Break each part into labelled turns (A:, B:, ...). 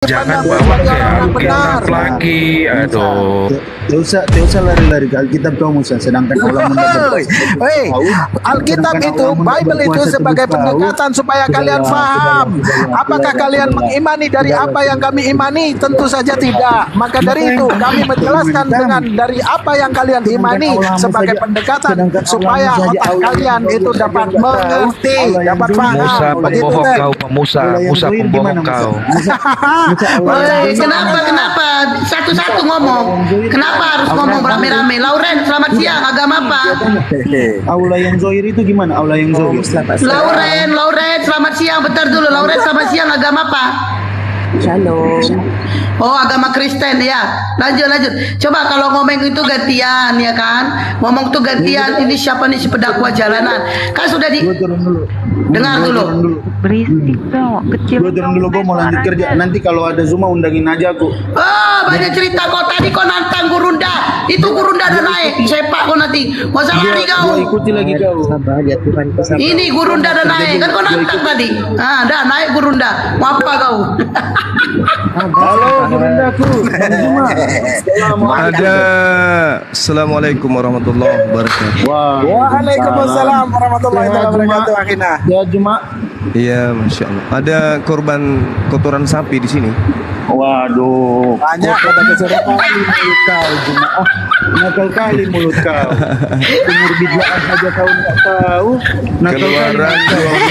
A: Jangan
B: Pandang
A: bawa
B: sebagai
A: ke
B: orang benar.
A: Alkitab lagi. Aduh.
C: Tidak usah lari-lari ke Alkitab kau Musa, sedangkan Allah
B: Hei, Alkitab itu, Bible itu sebagai pendekatan supaya kalian paham. Apakah kalian mengimani dari apa yang kami imani? Tentu saja tidak. Maka dari itu kami menjelaskan dengan dari apa yang kalian imani sebagai pendekatan supaya otak kalian itu dapat mengerti, dapat paham.
A: Musa
B: Begitu
A: pembohong
B: kan?
A: kau, Musa pembohong kau.
D: Kenapa? Satu-satu ngomong. Kenapa harus ngomong rame-rame? Lauren, selamat siang. Agama apa?
C: Aula yang Zohir itu gimana? Aula yang Zohir.
D: Lauren, selamat siang. Bentar dulu. Lauren, selamat siang. Agama apa?
E: Shalom.
D: Oh, agama Kristen ya. Lanjut. Coba kalau ngomong itu gantian ya kan? Ngomong tuh gantian. Ini siapa nih si pedakwa jalanan? Kan sudah di
C: Gue turun dulu.
D: dengar dulu.
E: Berisik dong, kecil.
C: Gue turun dulu, gue mau lanjut kerja. Nanti kalau ada Zuma undangin aja aku.
D: Oh, banyak cerita kau tadi kau nantang Gurunda. Itu Gurunda udah naik. Sepak kau nanti. Mau sama lari
C: Gue
D: kau.
C: ikuti lagi kau.
E: Sabar ya Tuhan, sabar.
D: Ini Gurunda udah naik. Kan kau nantang tadi. Ah, dah naik Gurunda. Mau apa kau?
C: Halo, Gurindaku. Bang Zuma.
F: Ada. Assalamualaikum warahmatullahi wabarakatuh.
B: Waalaikumsalam warahmatullahi wabarakatuh. Akhirnya.
C: Ya Juma.
F: Iya, masya Allah. Ada korban kotoran sapi di sini.
C: Waduh.
B: Banyak pada kesurupan.
C: Mulut kau Juma. Nakal kali mulut kau. Umur bidlaan saja kau nggak tahu. Nakal kali.
F: Keluaran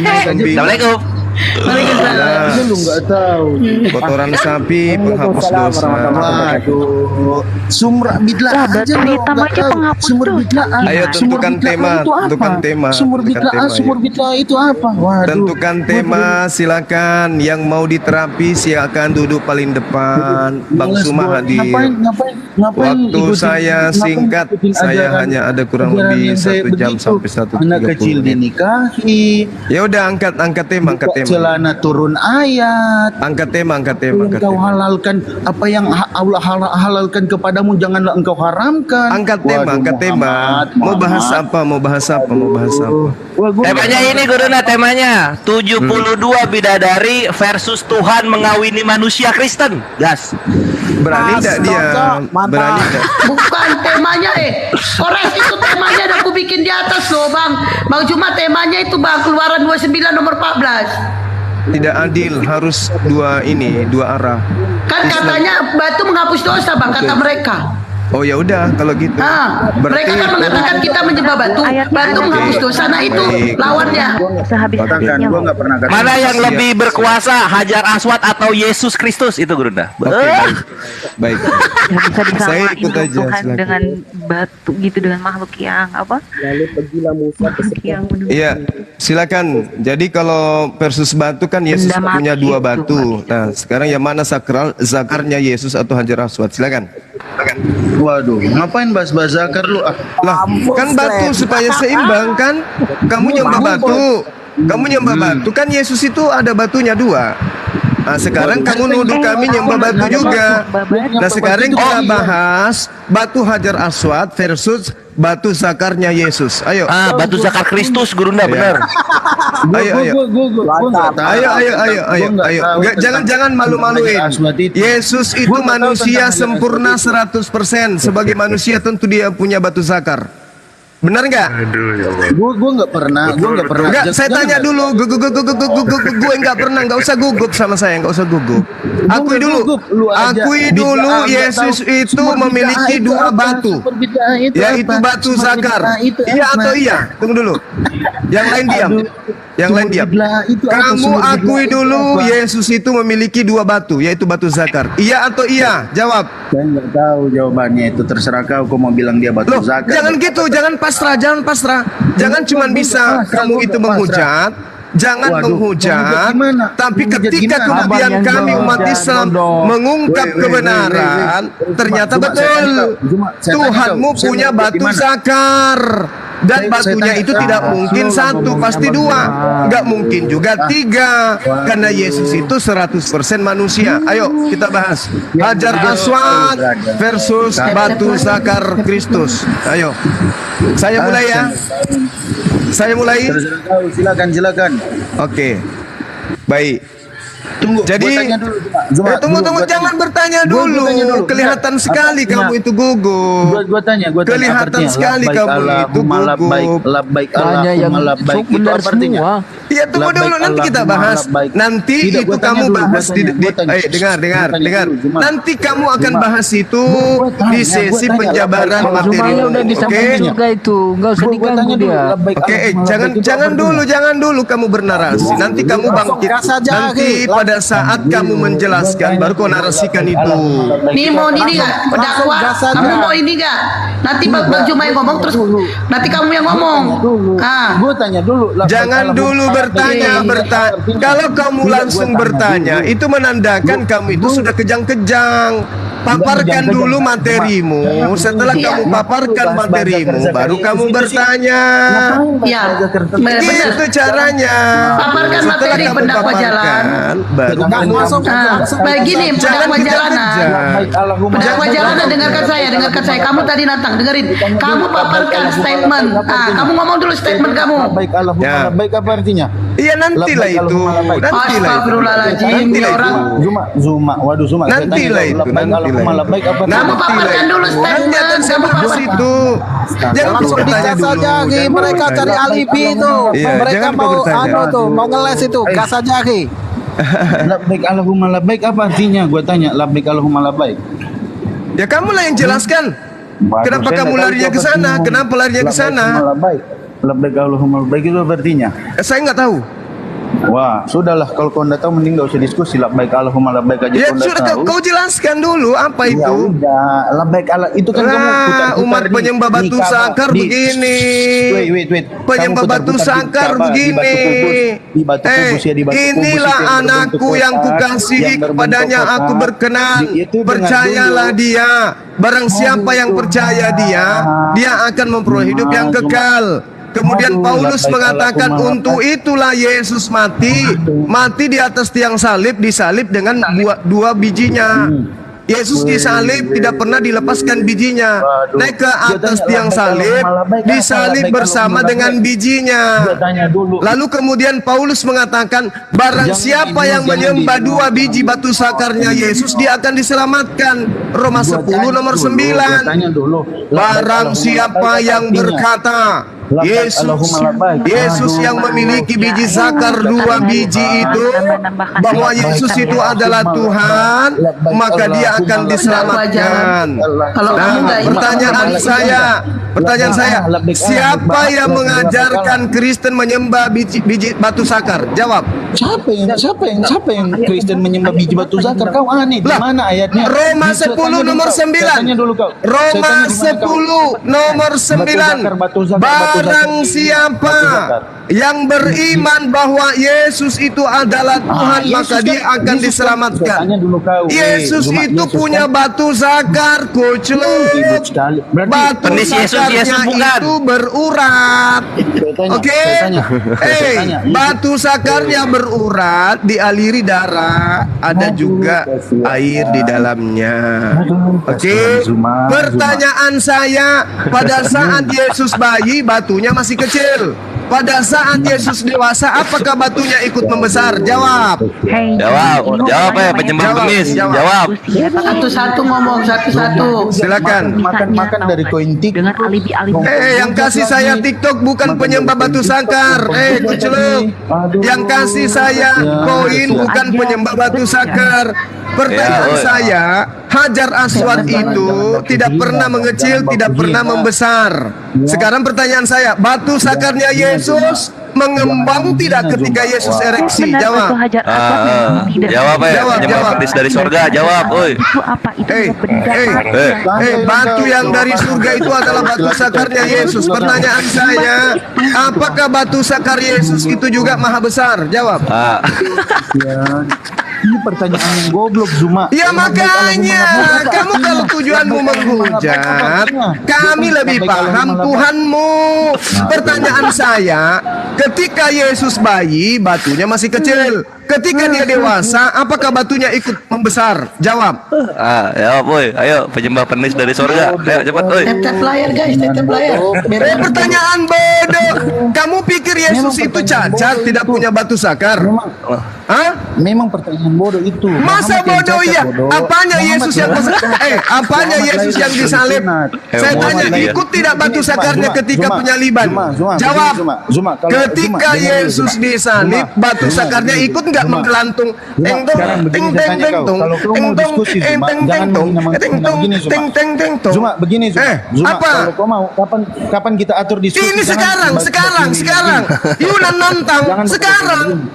F: 2 kambing.
D: Waalaikumsalam.
F: Ya,
C: Lu nggak tahu.
F: kotoran sapi penghapus dosa.
C: Waduh. Sumra bidlaan aja lo,
E: hitam
C: nggak
E: aja
C: tahu.
E: penghapus
C: Sumur
E: dosa.
C: bidlaan.
F: Ayo
C: Sumur
F: tentukan
C: bidlaan
F: tema,
C: itu apa?
F: tentukan tema,
C: Sumur
F: tentukan
C: bidlaan,
F: tema,
C: sumur
F: ayo.
C: bidlaan itu apa? Waduh.
F: Tentukan tema, silakan. Yang mau diterapi silakan duduk paling depan. Bang
C: Males
F: Suma
C: gua.
F: hadir.
C: Ngapain
F: Waktu
C: ikutin-
F: saya
C: ngapain
F: singkat,
C: ikutin
F: saya
C: ajaran-
F: hanya ada kurang
C: ajaran
F: lebih
C: yang kayak
F: 1 jam
C: begitu?
F: sampai 1:30
C: Anak kecil
F: menit.
C: dinikahi,
F: Ya udah angkat tema, angkat
C: buka
F: tema.
C: celana turun ayat.
F: Angkat tema.
C: Yang kau halalkan, apa yang Allah halalkan kepadamu janganlah engkau haramkan.
F: Angkat tema,
C: Waduh,
F: angkat tema. Mau bahas apa? Mau bahas apa?
C: Wah, gua
G: Temanya ini Guruna, temanya 72 bidadari versus Tuhan mengawini manusia Kristen. Gas.
F: Berani tidak dia?
B: Mantap.
F: Berani tidak?
D: Bukan temanya Kores itu temanya udah aku bikin di atas loh bang. Bang cuma temanya itu bang keluaran 29 nomor 14.
F: Tidak adil, harus dua arah.
D: Kan katanya batu menghapus dosa bang kata mereka.
F: Oh ya udah kalau gitu.
D: Mereka kan mengatakan kita menyembah batu. Batu menghapus dosa. Nah itu
F: Baik.
D: lawannya.
E: Sehabis
C: katakan,
E: habisnya.
C: gua nggak pernah kata.
G: Mana yang lebih berkuasa, Hajar Aswad atau Yesus Kristus itu Guruna?
F: Oke, baik.
E: Nggak bisa
F: Saya
E: disamain
F: ikut aja,
E: Tuhan
F: silakan.
E: dengan batu gitu, dengan makhluk yang apa? Yang menurut
F: Iya, silakan. Jadi kalau versus batu kan Yesus
E: Benda
F: punya
E: mati
F: 2
E: itu,
F: batu. Nah, sekarang yang mana zakarnya Yesus atau Hajar Aswad? Silakan.
C: Waduh, ngapain bahas-bahas zakar lu?
F: Lah, kan batu supaya seimbang kan? Kamu nyembah batu. Kamu nyembah batu kan Yesus itu ada batunya 2. Nah, sekarang kamu nuduh kami nyembah batu juga. Nah, sekarang kita bahas batu Hajar Aswad versus batu zakarnya Yesus. Ayo.
G: Batu zakar Kristus Guruna, benar.
F: Ayo. Ayo. Jangan malu-maluin. Yesus itu manusia sempurna 100%. Sebagai manusia tentu dia punya batu zakar. Benar nggak?
C: Gue nggak pernah.
F: Enggak, saya tanya dulu. Gue nggak pernah, nggak usah gugup sama saya, nggak usah gugup. Akui dulu, Yesus itu memiliki 2 batu, yaitu batu zakar. Iya atau iya? Tunggu dulu. Yang lain diam. Kamu akui dulu, Yesus itu memiliki 2 batu, yaitu batu zakar. Iya atau iya? Jawab.
C: Saya nggak tahu jawabannya, itu terserah kau. Kau mau bilang dia batu
F: Loh,
C: zakar.
F: jangan gitu, jangan pasrah. Jangan cuman bisa kamu itu menghujat. Jangan
C: Waduh,
F: menghujat,
C: gimana?
F: tapi
C: Menghujat
F: ketika
C: gimana?
F: kemudian kami umat Islam mengungkap kebenaran, ternyata
C: Cuma saya
F: betul
C: kasih tahu. Cuma saya
F: Tuhanmu
C: kasih tahu.
F: punya
C: Saya
F: batu
C: gimana?
F: zakar. Dan
C: Saya
F: batunya
C: tanya,
F: itu tidak mungkin 1, pasti 2. Nggak mungkin juga 3. Karena Yesus itu 100% manusia. Ayo kita bahas Hajar Aswad versus batu zakar Kristus. Ayo, saya mulai ya. Saya mulai.
C: Terserah kau, silakan.
F: Oke. Baik.
C: Tunggu.
F: Jadi,
C: gua tanya dulu, Zuma.
F: tunggu, jangan bertanya dulu. Kelihatan sekali kamu itu gugup.
C: Gua tanya.
F: Kelihatan sekali kamu itu gugup.
C: Labbaik
H: Tanya yang
C: Allahumma labbaik
H: sok
C: itu
H: benar
C: apa artinya?
H: semua.
F: Iya, tunggu dulu, nanti kita bahas. Nanti
C: Tidak,
F: itu
C: gua tanya
F: kamu
C: dulu,
F: bahas
C: gua tanya.
F: dengar.
C: Gua tanya dulu, Zuma.
F: Nanti kamu akan
C: Zuma.
F: bahas itu
C: Gua tanya,
F: di sesi
C: gua tanya.
F: penjabaran
C: Kalau
F: materi.
H: Jumanya udah disampaikan
F: Oke?
H: juga itu, nggak usah diganggu dia.
F: Oke, jangan dulu kamu bernarasi. Nanti kamu bangkit.
B: Gas saja,
F: Nanti
B: Ki.
F: pada saat kamu menjelaskan baru kau narasikan itu.
D: Nih mau ini nggak? Pendakwa,
B: gas saja.
D: kamu mau ini nggak? Nanti Bang Juma yang ngomong terus nanti kamu yang ngomong.
C: Gue tanya dulu.
F: Jangan dulu bertanya. Kalau kamu langsung bertanya, itu menandakan kamu itu sudah kejang-kejang. Paparkan dulu materimu. Setelah kamu paparkan materimu, baru kamu bertanya.
D: Ya, benar.
F: Itu caranya.
D: Paparkan
F: Setelah
D: materi
F: kamu
D: pendakwa jalan.
F: paparkan, baru kamu
B: Masuk.
D: Begini, pendakwa jalanan. Pendakwa
F: Jangan
D: jalanan dengarkan saya. Kamu tadi nantang, dengerin. Kamu paparkan statement. Kamu ngomong dulu statement kamu.
C: Labbaik Allahumma
F: Ya.
C: labbaik apa artinya?
F: Iya, nantilah
C: Labbaik
F: itu.
C: Allahumma labbaik.
D: Astagfirullahaladzim, ini orang.
C: Zuma, waduh Zuma. saya tanya
F: Nantilah
C: dulu,
F: itu,
C: labbaik
F: nantilah
C: Allahumma
F: itu.
C: labbaik apa?
D: Kamu paparkan dulu
F: Nanti
D: statement.
F: akan saya
D: Kamu
F: bahas
D: paparkan.
F: itu. Jangan
B: Langsung
F: kau bertanya
B: digas
F: dulu.
B: saja, Ki.
F: Jangan kau
B: Mereka cari
F: bertanya.
B: alibi itu.
F: Iya,
B: Mereka
F: jangan kau
B: mau
F: bertanya.
B: mau ngeles itu. Gas saja, Ki.
C: Labbaik Allahumma labbaik apa artinya? Gue tanya labbaik Allahumma labbaik.
F: Ya kamulah yang jelaskan. Kenapa
C: Saya
F: kamu
C: nggak tahu
F: larinya
C: itu
F: ke
C: apa
F: sana?
C: artinya.
F: Kenapa larinya ke sana?
C: Labbaik Allahumma labbaik itu apa artinya?
F: Saya nggak tahu.
C: Wah, sudahlah kalau kau nggak tahu mending nggak usah diskusi. Labbaik Allahumma labbaik aja
F: Ya
C: kau nggak
F: sudah,
C: tahu.
F: kau jelaskan dulu apa
C: Ya
F: itu.
C: udah, labbaik Allah itu kan kamu putar-putar
F: Umat
C: di-
F: penyembah
C: di
F: batu
C: Ka'bah,
F: sakar
C: di-
F: begini.
C: Wait.
F: Penyembah
C: Kamu
F: batu
C: putar-putar di
F: sakar
C: Ka'bah,
F: begini.
C: Di batu kubus ya, di batu kubus
F: Inilah
C: itu yang berbentuk
F: anakku yang
C: kotak,
F: kukasihi,
C: yang berbentuk
F: kepadanya
C: kotak.
F: aku berkenan.
C: Itu dengar
F: Percayalah
C: dulu.
F: dia. Barang siapa yang percaya dia akan memperoleh hidup yang kekal. Kemudian Paulus mengatakan untuk itulah Yesus mati di atas tiang salib, disalib dengan dua bijinya. Yesus disalib tidak pernah dilepaskan bijinya. Naik ke atas tiang salib, disalib bersama dengan bijinya.
C: Gua tanya dulu.
F: Lalu kemudian Paulus mengatakan, barang siapa yang menyembah dua biji batu sakarnya Yesus, dia akan diselamatkan. Roma 10 nomor 9.
C: Tanya dulu.
F: Barang siapa yang berkata, Yesus yang memiliki biji sakar dua biji itu, bahwa Yesus itu adalah Tuhan, maka dia akan diselamatkan. Nah, pertanyaan saya, siapa yang mengajarkan Kristen menyembah biji batu sakar? Jawab.
C: Siapa yang Kristen menyembah biji batu sakar? Kau aneh. Di
F: Lah,
C: mana ayatnya?
F: Roma
C: Saya
F: 10
C: tanya dulu
F: nomor
C: kau. Saya
F: 9.
C: tanya dulu kau. Saya
F: Roma
C: tanya di mana kau?
F: 10 nomor 9.
C: Batu zakar.
F: Barang siapa
C: Batu zakar.
F: yang beriman bahwa Yesus itu adalah Tuhan, maka
C: Yesus
F: dia
C: kan-
F: akan
C: Yesus
F: diselamatkan.
C: Saya tanya dulu kau.
F: Yesus
C: Cuma
F: itu
C: Yesus
F: punya
C: kan-
F: batu zakar, kucluk.
C: Ribut sekali. Berarti
F: Batu
G: Penis Yesus
F: zakarnya
G: bukan?
F: itu berurat.
C: saya tanya,
F: Oke,
C: saya tanya. Saya tanya.
F: batu sakarnya berurat, dialiri darah, ada juga air di dalamnya. Oke,
C: Zuma.
F: pertanyaan saya, pada saat Yesus bayi, batunya masih kecil. Pada saat Yesus dewasa, apakah batunya ikut membesar? Jawab.
G: Jawab ya penyembah
F: Jawab,
G: pengemis.
F: jawab.
G: Jawab.
D: Satu-satu ngomong, satu-satu.
F: Silakan.
C: Makan dari koin tik.
E: dengan alibi-alibi.
F: Yang kasih saya TikTok bukan penyembah batu sakar. Kuceluk. Yang kasih saya koin bukan penyembah batu sakar. Pertanyaan
G: Ya,
F: saya, Hajar Aswad itu tidak pernah mengecil, tidak pernah membesar. Sekarang pertanyaan saya, batu sakarnya Yesus mengembang tidak ketika Yesus ereksi?
E: Benar,
F: Jawab.
E: batu hajar aswad memang tidak.
G: Jawab ya
F: Jawab,
G: penyembah
F: jawab.
G: penis dari surga. Jawab, oi.
E: Itu apa? Itu
F: Eh,
E: benda
F: eh,
E: mati.
F: batu yang dari surga itu adalah batu sakarnya Yesus. Pertanyaan saya, apakah batu sakar Yesus itu juga maha besar? Jawab.
G: Ah,
C: Ini pertanyaan yang goblok Zuma.
F: Ya makanya, kamu kalau tujuanmu menghujat, kami lebih paham Tuhanmu. Pertanyaan saya, ketika Yesus bayi, batunya masih kecil. Ketika dia dewasa, apakah batunya ikut membesar? Jawab.
G: jawab, oi. Ayo penyembah penis dari surga. Ayo cepat, oi.
D: Tap-tap layar guys, tap-tap layar.
F: Pertanyaan bodoh. Kamu pikir Yesus itu cacat, tidak punya batu sakar? Hah?
C: memang pertanyaan bodoh itu.
F: Masa bodoh ya? Apanya Yesus yang apanya Yesus yang disalib? Saya tanya, ikut tidak batu sakarnya ketika penyaliban? Jawab. Ketika Yesus disalib, batu sakarnya ikut nggak menggelantung? Teng tong, teng teng teng tong, teng tong, teng teng teng tong, teng tong, teng teng teng tong.
C: Zuma, begini Zuma. Zuma,
F: apa?
C: kalau kau mau, kapan kita atur diskusi?
F: Ini sekarang. Yunan nantang sekarang.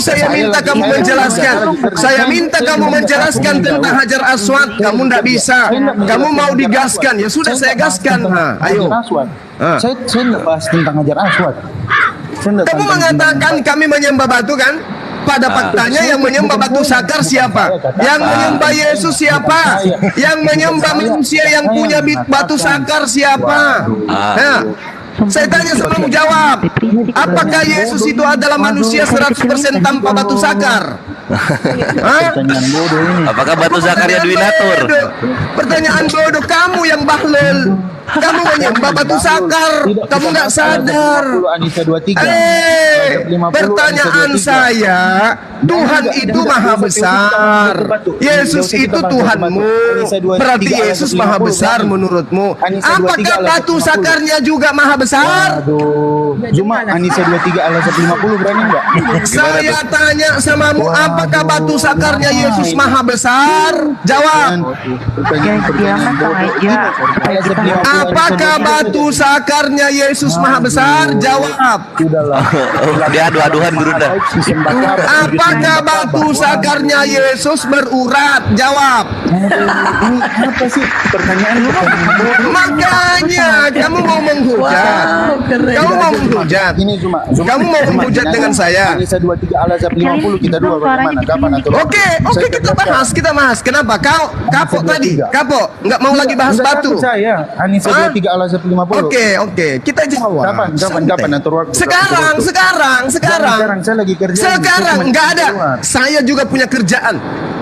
F: Saya minta kamu menjelaskan. Saya minta kamu menjelaskan tentang Hajar Aswad. Kamu tidak bisa. Kamu mau digaskan. Ya sudah, saya gaskan. Ayo.
C: Saya tidak bahas tentang Hajar Aswad.
F: Kamu mengatakan kami menyembah batu kan? Pada faktanya yang menyembah batu sakar siapa? Yang menyembah Yesus siapa? Yang menyembah manusia yang punya batu sakar siapa? Saya tanya sebelum jawab. Apakah Yesus itu adalah manusia 100% tanpa batu sakar?
G: Apakah batu sakarnya Dwinatur?
F: Pertanyaan bodoh, kamu yang bahlul. Kamu menyembah batu sakar. Kamu nggak sadar. Pertanyaan saya, Tuhan itu maha besar. Yesus itu Tuhanmu. Berarti Yesus maha besar menurutmu. Apakah batu sakarnya juga maha besar?
C: Cuma Anissa 23 Al-Azhar 50 berani enggak?
F: Saya tanya samamu, apakah batu sakarnya Yesus maha besar? Jawab. Apakah batu sakarnya Yesus maha besar? Jawab.
G: Dia adu-aduhan guru dah.
F: Apakah batu sakarnya Yesus berurat? Jawab.
C: Apa sih pertanyaan?
F: Makanya kamu mau menghujat. Kamu mau menghujat.
C: Ini cuma
F: Kamu mau menghujat dengan saya.
C: Anissa 23 Al-Azhar 50 kita dua bagaimana? Kapan atur?
F: Oke, kita bahas. Kenapa? Kapok tadi. Kapok nggak mau lagi bahas batu.
C: Saya Anissa 23 Al-Azhar 50.
F: Oke. Kita jawab.
C: Kapan atur waktu?
F: Sekarang.
C: Saya lagi kerja.
F: Sekarang nggak ada. Saya juga punya kerjaan.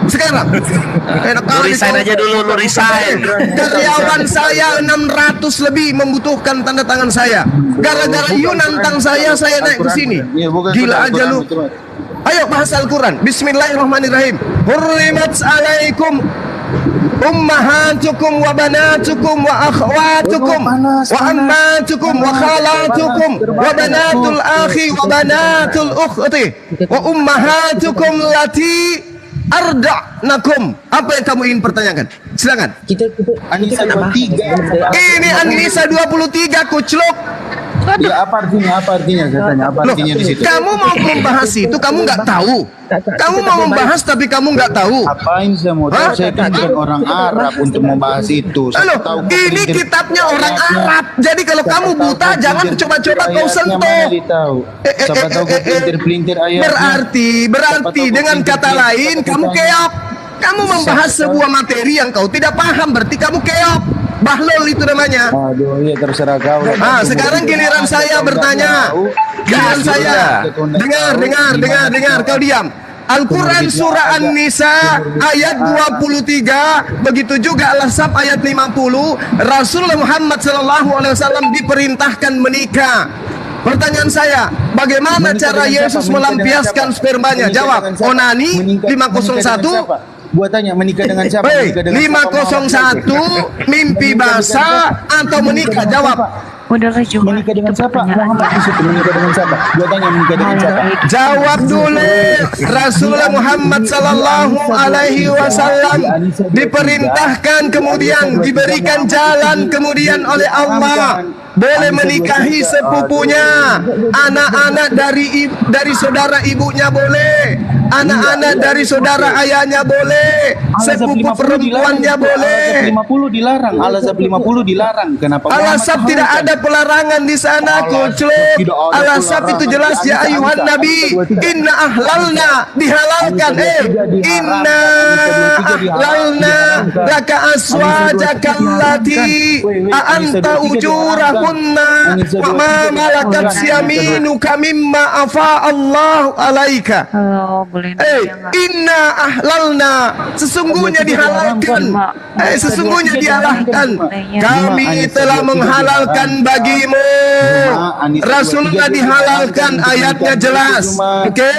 F: Sekarang.
G: Lu resign aja dulu, lu resign.
F: Karyawan saya 600 lebih membutuhkan tanda tangan saya. Gara-gara you nantang saya naik ke sini. Gila aja lu. Ayo bahas Al-Quran. Bismillahirrahmanirrahim. Hurrimat alaikum ummahatukum wa banatukum wa akhwatukum wa ammatukum wa khalatukum wa banatul akhi wa banatul ukhti wa ummahatukum lati arda'nakum. Apa yang kamu ingin pertanyakan? Silakan.
C: Anissa 23.
F: Ini Anissa 23 kucluk.
C: Ya, apa artinya? Saya tanya apa artinya di situ?
F: Kamu mau membahas itu, kamu nggak tahu. Kamu mau membahas tapi kamu nggak tahu.
C: Apain saya mau tahu? Saya kan bukan orang Arab untuk membahas itu.
F: Halo, ini kitabnya orang Arab. Jadi kalau kamu buta, jangan coba-coba kau sentuh.
C: Siapa tahu pelintir ayatnya.
F: Berarti dengan kata lain, kamu keok. Kamu membahas sebuah materi yang kau tidak paham, berarti kamu keok. Bahlul itu namanya.
C: Aduh, iya terserah kau.
F: Sekarang giliran saya bertanya. Giliran saya. Dengar, kau diam. Al-Quran surah An-Nisa ayat 23, begitu juga Al-Ahzab ayat 50. Rasulullah Muhammad SAW diperintahkan menikah. Pertanyaan saya, bagaimana cara Yesus melampiaskan spermanya? Jawab. Onani 501.
C: Gua tanya, menikah dengan siapa?
F: 501 mimpi basah atau menikah? Jawab.
E: Udahlah Juma.
C: Menikah dengan siapa? Muhammad di situ menikah dengan siapa? Gua tanya menikah dengan siapa?
F: Jawab dulu. Rasulullah Muhammad sallallahu alaihi wasallam diperintahkan, kemudian diberikan jalan kemudian oleh Allah, boleh menikahi sepupunya, anak-anak dari saudara ibunya boleh, anak-anak dari saudara ayahnya boleh, sepupu perempuannya boleh.
C: 50 dilarang. Al-Azhar 50 dilarang. Kenapa?
F: Al-Azhar tidak ada pelarangan di sana, kucluk. Al-Azhar itu jelas, ya ayuhan nabi, inna ahlalna, dihalalkan. Inna ahlalna laka aswajaka allati a'anta ujurahunna wa ma malakat yaminuka mimma afa Allah alaika. Inna ahlalna, sesungguhnya dihalalkan, sesungguhnya dihalalkan, kami telah menghalalkan bagimu. Rasulullah dihalalkan, ayatnya jelas. Oke,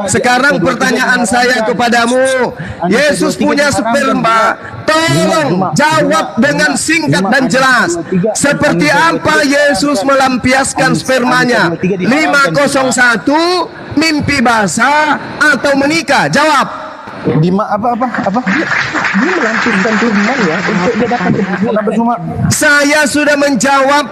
F: sekarang pertanyaan saya kepadamu, Yesus punya sperma, tolong jawab dengan singkat dan jelas. Seperti apa Yesus melampiaskan spermanya? 501, mimpi basah atau menikah? Jawab.
C: Dia melantunkan firman ya untuk dia dapat
F: Saya sudah menjawab.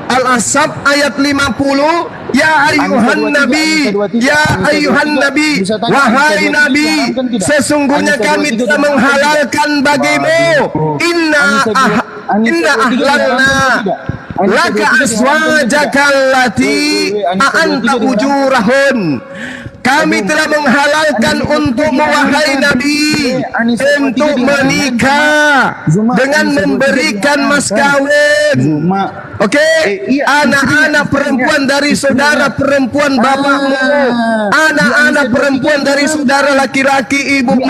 F: Al-Asab ayat 50. Ya ayuhan nabi, ya ayuhan nabi, wahai nabi, sesungguhnya kami telah menghalalkan bagimu. Inna ahlalna laka aswajaka allati a'anta ujurahun. Kami telah menghalalkan untukmu wahai Nabi untuk menikah dengan memberikan mas kawin. Oke, anak-anak perempuan dari saudara perempuan bapakmu, anak-anak perempuan dari saudara laki-laki ibumu,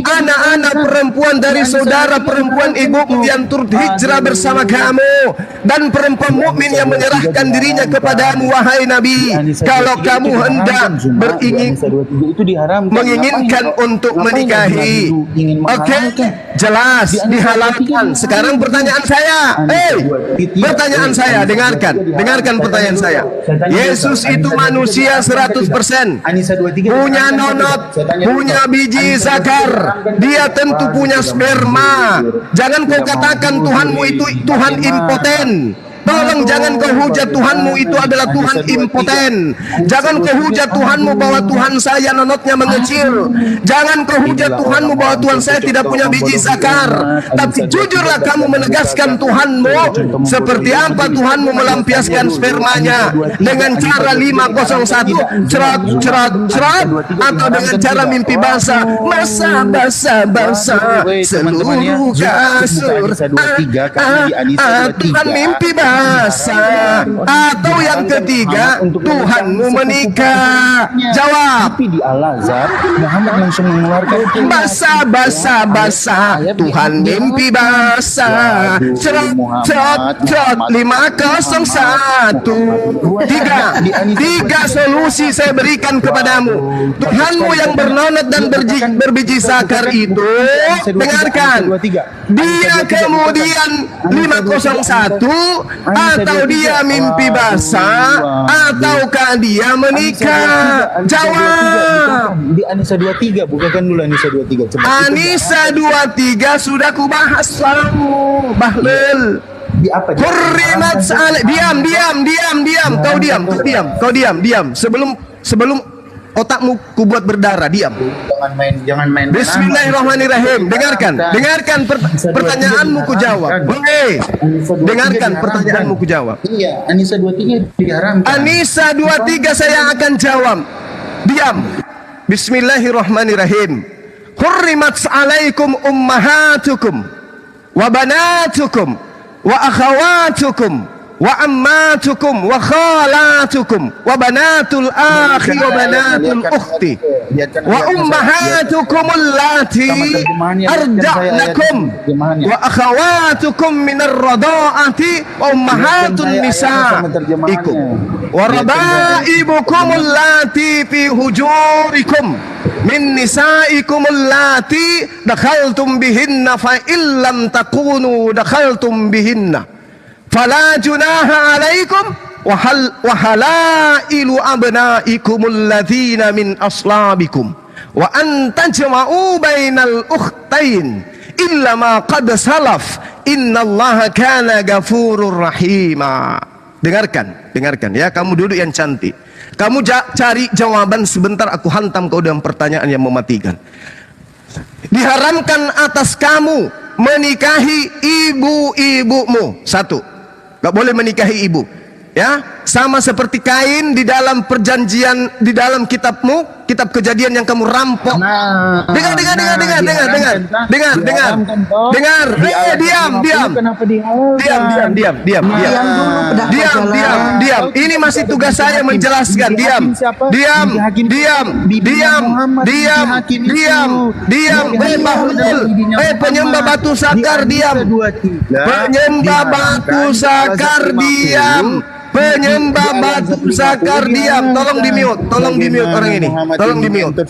F: anak-anak perempuan dari saudara perempuan ibumu yang turut hijrah bersama kamu, dan perempuan mukmin yang menyerahkan dirinya kepadamu wahai Nabi. Kalau kamu hendak menginginkan untuk menikahi, oke, jelas dihalalkan. Sekarang pertanyaan saya, pertanyaan saya, dengarkan pertanyaan saya. Yesus itu manusia 100%, punya nonot, punya biji zakar, dia tentu punya sperma. Jangan kau katakan Tuhanmu itu Tuhan impoten. Tolong jangan kau hujat Tuhanmu itu adalah Tuhan impoten. Jangan kau hujat Tuhanmu bahwa Tuhan saya nonotnya mengecil. Jangan kau hujat Tuhanmu bahwa Tuhan saya tidak punya biji zakar. Tapi jujurlah kamu menegaskan Tuhanmu. Seperti apa Tuhanmu melampiaskan spermanya? Dengan cara 501 cerat atau dengan cara mimpi basah, basah seluruh kasur. Tuhan mimpi basah. Atau yang ketiga, Tuhanmu menikah. Jawab. Basah. Tuhan mimpi basah. Cerot 501. Tiga solusi saya berikan kepadamu. Tuhanmu yang bernonot dan berbiji zakar itu, dengarkan. Dia kemudian 501, atau dia mimpi basah, ataukah dia menikah? Jawab.
C: Di Anisa 23, bukakan dulu Anisa 23.
F: Anisa 23 sudah kubahas kamu, Bahlul.
C: Di apa?
F: Hurrimat diam. Kau diam. Sebelum otakmu kubuat berdarah, diam.
C: Jangan main.
F: Bismillahirrahmanirrahim. Dengarkan pertanyaanmu ku jawab. Oke. Dengarkan pertanyaanmu ku jawab.
C: Iya, Anisa 23 diharamkan.
F: Anisa 23 saya akan jawab. Diam. Bismillahirrahmanirrahim. Hurrimat alaikum ummahatukum wa banatukum wa akhawatukum wa ammatukum wa khalatukum wa banatul akhi wa banatul ukhti wa ummahatukum allati arda'nakum wa akhawatukum minar rada'ati wa ummahatun nisa'ikum wa raba'ibukum allati fi hujurikum min nisaikum allati dakhaltum bihinna fa illam takunu dakhaltum bihinna fala junaha alaikum wa halailu abnaikum alladzina min aslabikum wa an tajma'u bainal ukhtain illa ma qad salaf innallaha kana ghafurur rahima. Dengarkan ya, kamu duduk yang cantik. Kamu cari jawaban sebentar, aku hantam kau dengan pertanyaan yang mematikan. Diharamkan atas kamu menikahi ibu-ibumu. 1, gak boleh menikahi ibu. Ya, sama seperti Kain di dalam perjanjian, di dalam kitabmu, kitab Kejadian yang kamu rampok. Dengar. Diam. Ini masih tugas saya menjelaskan. Diam. Penyembah batu sakar, diam. Penyembah batu sakar, diam. Penyembah batu sakar, diam. Tolong di-mute orang ini. Tolong di-mute.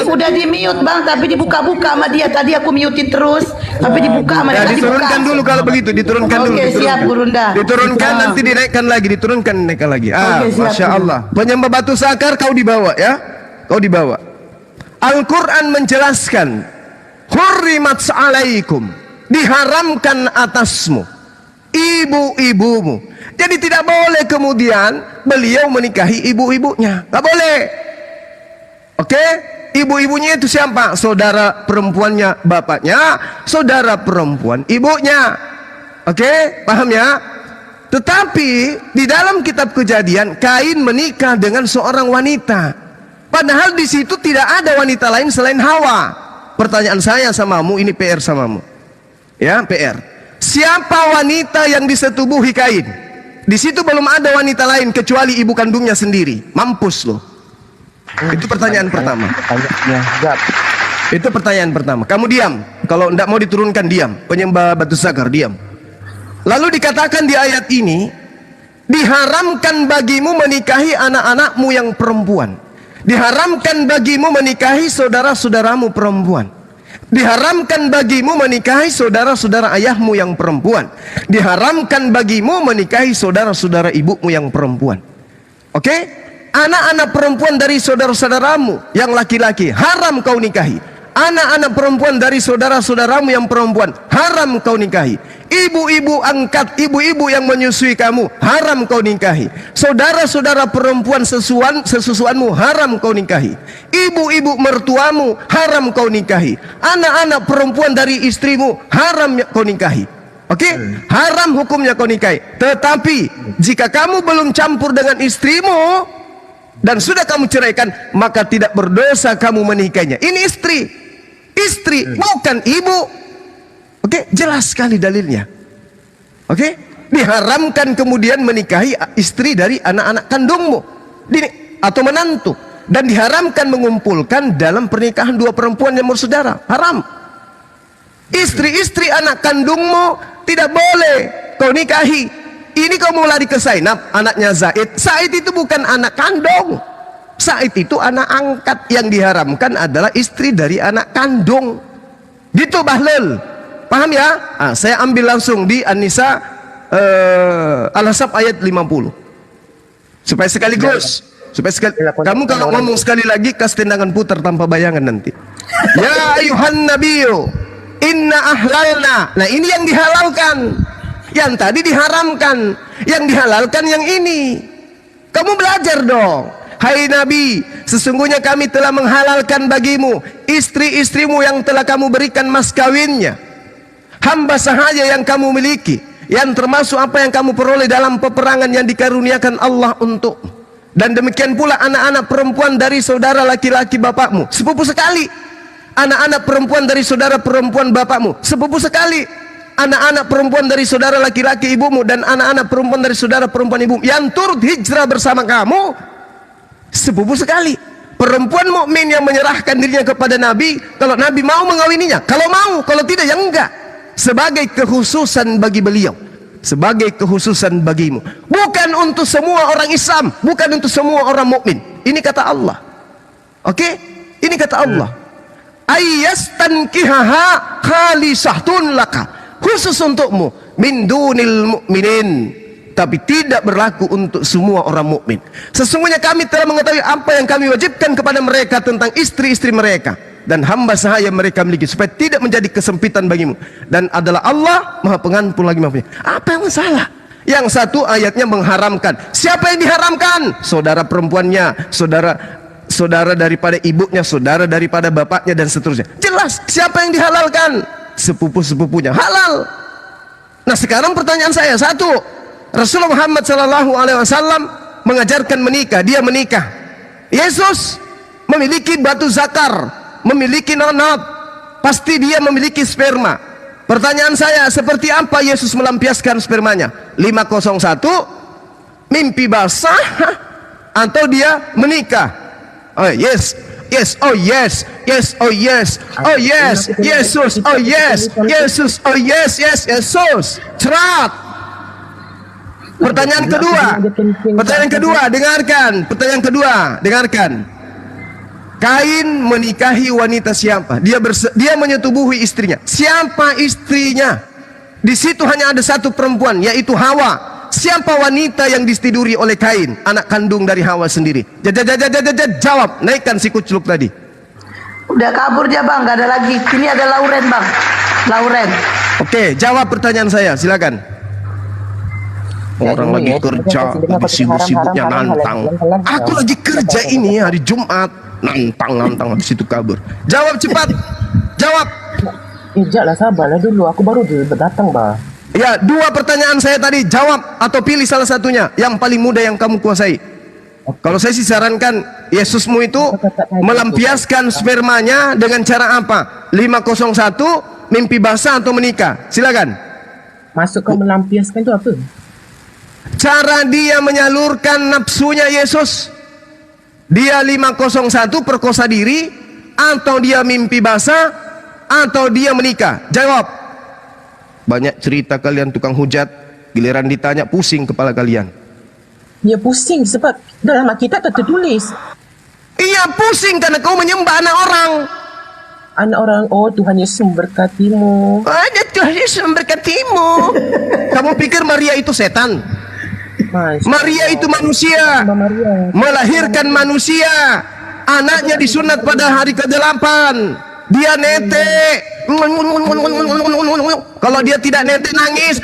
D: Udah di-mute Bang, tapi dibuka-buka sama dia. Tadi aku mutein terus, tapi dibuka sama dia.
F: Diturunkan dulu kalau begitu, diturunkan dulu.
D: Oke, siap Gurunda.
F: Diturunkan, nanti dinaikkan lagi, naikkan lagi.
D: Siap,
F: Masya Allah. Penyembah batu sakar kau dibawa ya. Kau dibawa. Al-Quran menjelaskan, hurrimat alaikum, diharamkan atasmu ibu-ibumu. Jadi tidak boleh kemudian beliau menikahi ibu-ibunya, nggak boleh. Oke, ibu-ibunya itu siapa? Saudara perempuannya bapaknya, saudara perempuan ibunya. Oke, paham ya? Tetapi di dalam kitab Kejadian, Kain menikah dengan seorang wanita, padahal di situ tidak ada wanita lain selain Hawa. Pertanyaan saya samamu, ini PR samamu, ya, PR. Siapa wanita yang disetubuhi Kain? Di situ belum ada wanita lain kecuali ibu kandungnya sendiri. Mampus loh. Itu pertanyaan pertama. Itu pertanyaan pertama. Kamu diam. Kalau tidak mau diturunkan, diam. Penyembah batu sakar, diam. Lalu dikatakan di ayat ini, diharamkan bagimu menikahi anak-anakmu yang perempuan. Diharamkan bagimu menikahi saudara-saudaramu perempuan. Diharamkan bagimu menikahi saudara-saudara ayahmu yang perempuan. Diharamkan bagimu menikahi saudara-saudara ibumu yang perempuan. Oke? Anak-anak perempuan dari saudara-saudaramu yang laki-laki haram kau nikahi. Anak-anak perempuan dari saudara-saudaramu yang perempuan haram kau nikahi. Ibu-ibu angkat, ibu-ibu yang menyusui kamu haram kau nikahi. Saudara-saudara perempuan sesusuanmu haram kau nikahi. Ibu-ibu mertuamu haram kau nikahi. Anak-anak perempuan dari istrimu haram kau nikahi. Oke? Haram hukumnya kau nikahi. Tetapi jika kamu belum campur dengan istrimu dan sudah kamu ceraikan, maka tidak berdosa kamu menikahinya. Ini istri, bukan ibu. Oke, jelas sekali dalilnya. Oke, diharamkan kemudian menikahi istri dari anak-anak kandungmu atau menantu, dan diharamkan mengumpulkan dalam pernikahan dua perempuan yang bersaudara. Haram. Istri-istri anak kandungmu tidak boleh kau nikahi. Ini kau mau lari ke Zainab, anaknya Zaid. Zaid itu bukan anak kandung. Zaid itu anak angkat. Yang diharamkan adalah istri dari anak kandung. Gitu Bahlul. Paham ya? Saya ambil langsung di An-Nisa Al-Ahzab ayat 50. Supaya sekaligus. Kamu kalau ngomong sekali lagi, kasih tendangan putar tanpa bayangan nanti. Ya ayuhan nabiyyu inna ahlalna. Nah ini yang dihalalkan. Yang tadi diharamkan. Yang dihalalkan yang ini. Kamu belajar dong. Hai Nabi, sesungguhnya kami telah menghalalkan bagimu istri-istrimu yang telah kamu berikan mas kawinnya, hamba sahaya yang kamu miliki, yang termasuk apa yang kamu peroleh dalam peperangan yang dikaruniakan Allah untuk. Dan demikian pula anak-anak perempuan dari saudara laki-laki bapakmu, sepupu sekali. Anak-anak perempuan dari saudara perempuan bapakmu, sepupu sekali. Anak-anak perempuan dari saudara laki-laki ibumu dan anak-anak perempuan dari saudara perempuan ibumu yang turut hijrah bersama kamu, sepupu sekali. Perempuan mukmin yang menyerahkan dirinya kepada Nabi, kalau Nabi mau mengawininya, kalau mau, kalau tidak ya enggak. Sebagai kekhususan bagi beliau, sebagai kekhususan bagimu, bukan untuk semua orang Islam, bukan untuk semua orang mukmin. Ini kata Allah. Oke? Ini kata Allah. Ayyastankihaha khalisatun laka, khusus untukmu, min dunil mu'minin, tapi tidak berlaku untuk semua orang mukmin. Sesungguhnya kami telah mengetahui apa yang kami wajibkan kepada mereka tentang istri-istri mereka dan hamba sahaya mereka miliki, supaya tidak menjadi kesempitan bagimu, dan adalah Allah Maha Pengampun lagi Maha Penyayang. Apa yang salah? Yang satu ayatnya mengharamkan. Siapa yang diharamkan? Saudara perempuannya, saudara daripada ibunya, saudara daripada bapaknya, dan seterusnya. Jelas. Siapa yang dihalalkan? Sepupu-sepupunya. Halal. Nah sekarang pertanyaan saya, satu, Rasulullah Muhammad SAW mengajarkan menikah, dia menikah. Yesus memiliki batu zakar, memiliki nanab, pasti dia memiliki sperma. Pertanyaan saya, seperti apa Yesus melampiaskan spermanya? 501, mimpi basah atau dia menikah? Oh yes, yes, oh yes, yes, oh yes, oh yes, Yesus, oh yes, Yesus, oh yes, yes, Yesus. Cerat. Pertanyaan kedua, dengarkan. Kain menikahi wanita siapa? Dia menyetubuhi istrinya. Siapa istrinya? Di situ hanya ada satu perempuan, yaitu Hawa. Siapa wanita yang disetiduri oleh Kain, anak kandung dari Hawa sendiri? Jawab, naikkan si kucluk tadi.
D: Udah kabur dia bang, gak ada lagi. Ini ada Lauren bang, Lauren.
F: Oke, jawab pertanyaan saya, silakan. Orang lagi kerja, lagi sibuk-sibuknya nantang. Aku lagi kerja ini hari Jumat, nantang habis itu kabur. Jawab cepat, jawab.
I: Lah sabarlah dulu, aku baru datang bah.
F: Ya, 2 pertanyaan saya tadi, jawab atau pilih salah satunya yang paling mudah yang kamu kuasai. Kalau saya sih sarankan Yesusmu itu melampiaskan spermanya dengan cara apa? 501, mimpi basah atau menikah? Silakan.
I: Masuk ke melampiaskan itu apa?
F: Cara dia menyalurkan nafsunya Yesus. Dia 501 perkosa diri, atau dia mimpi basah, atau dia menikah? Jawab. Banyak cerita kalian tukang hujat, giliran ditanya pusing kepala kalian.
I: Ya pusing sebab dalam Alkitab tertulis.
F: Iya pusing karena kau menyembah anak orang.
I: Anak orang, oh Tuhan Yesus memberkatimu.
F: Ada Tuhan Yesus memberkatimu. Kamu pikir Maria itu setan? Maria itu manusia, melahirkan manusia. Anaknya disunat pada hari ke-8. Dia netek. Kalau dia tidak netek nangis.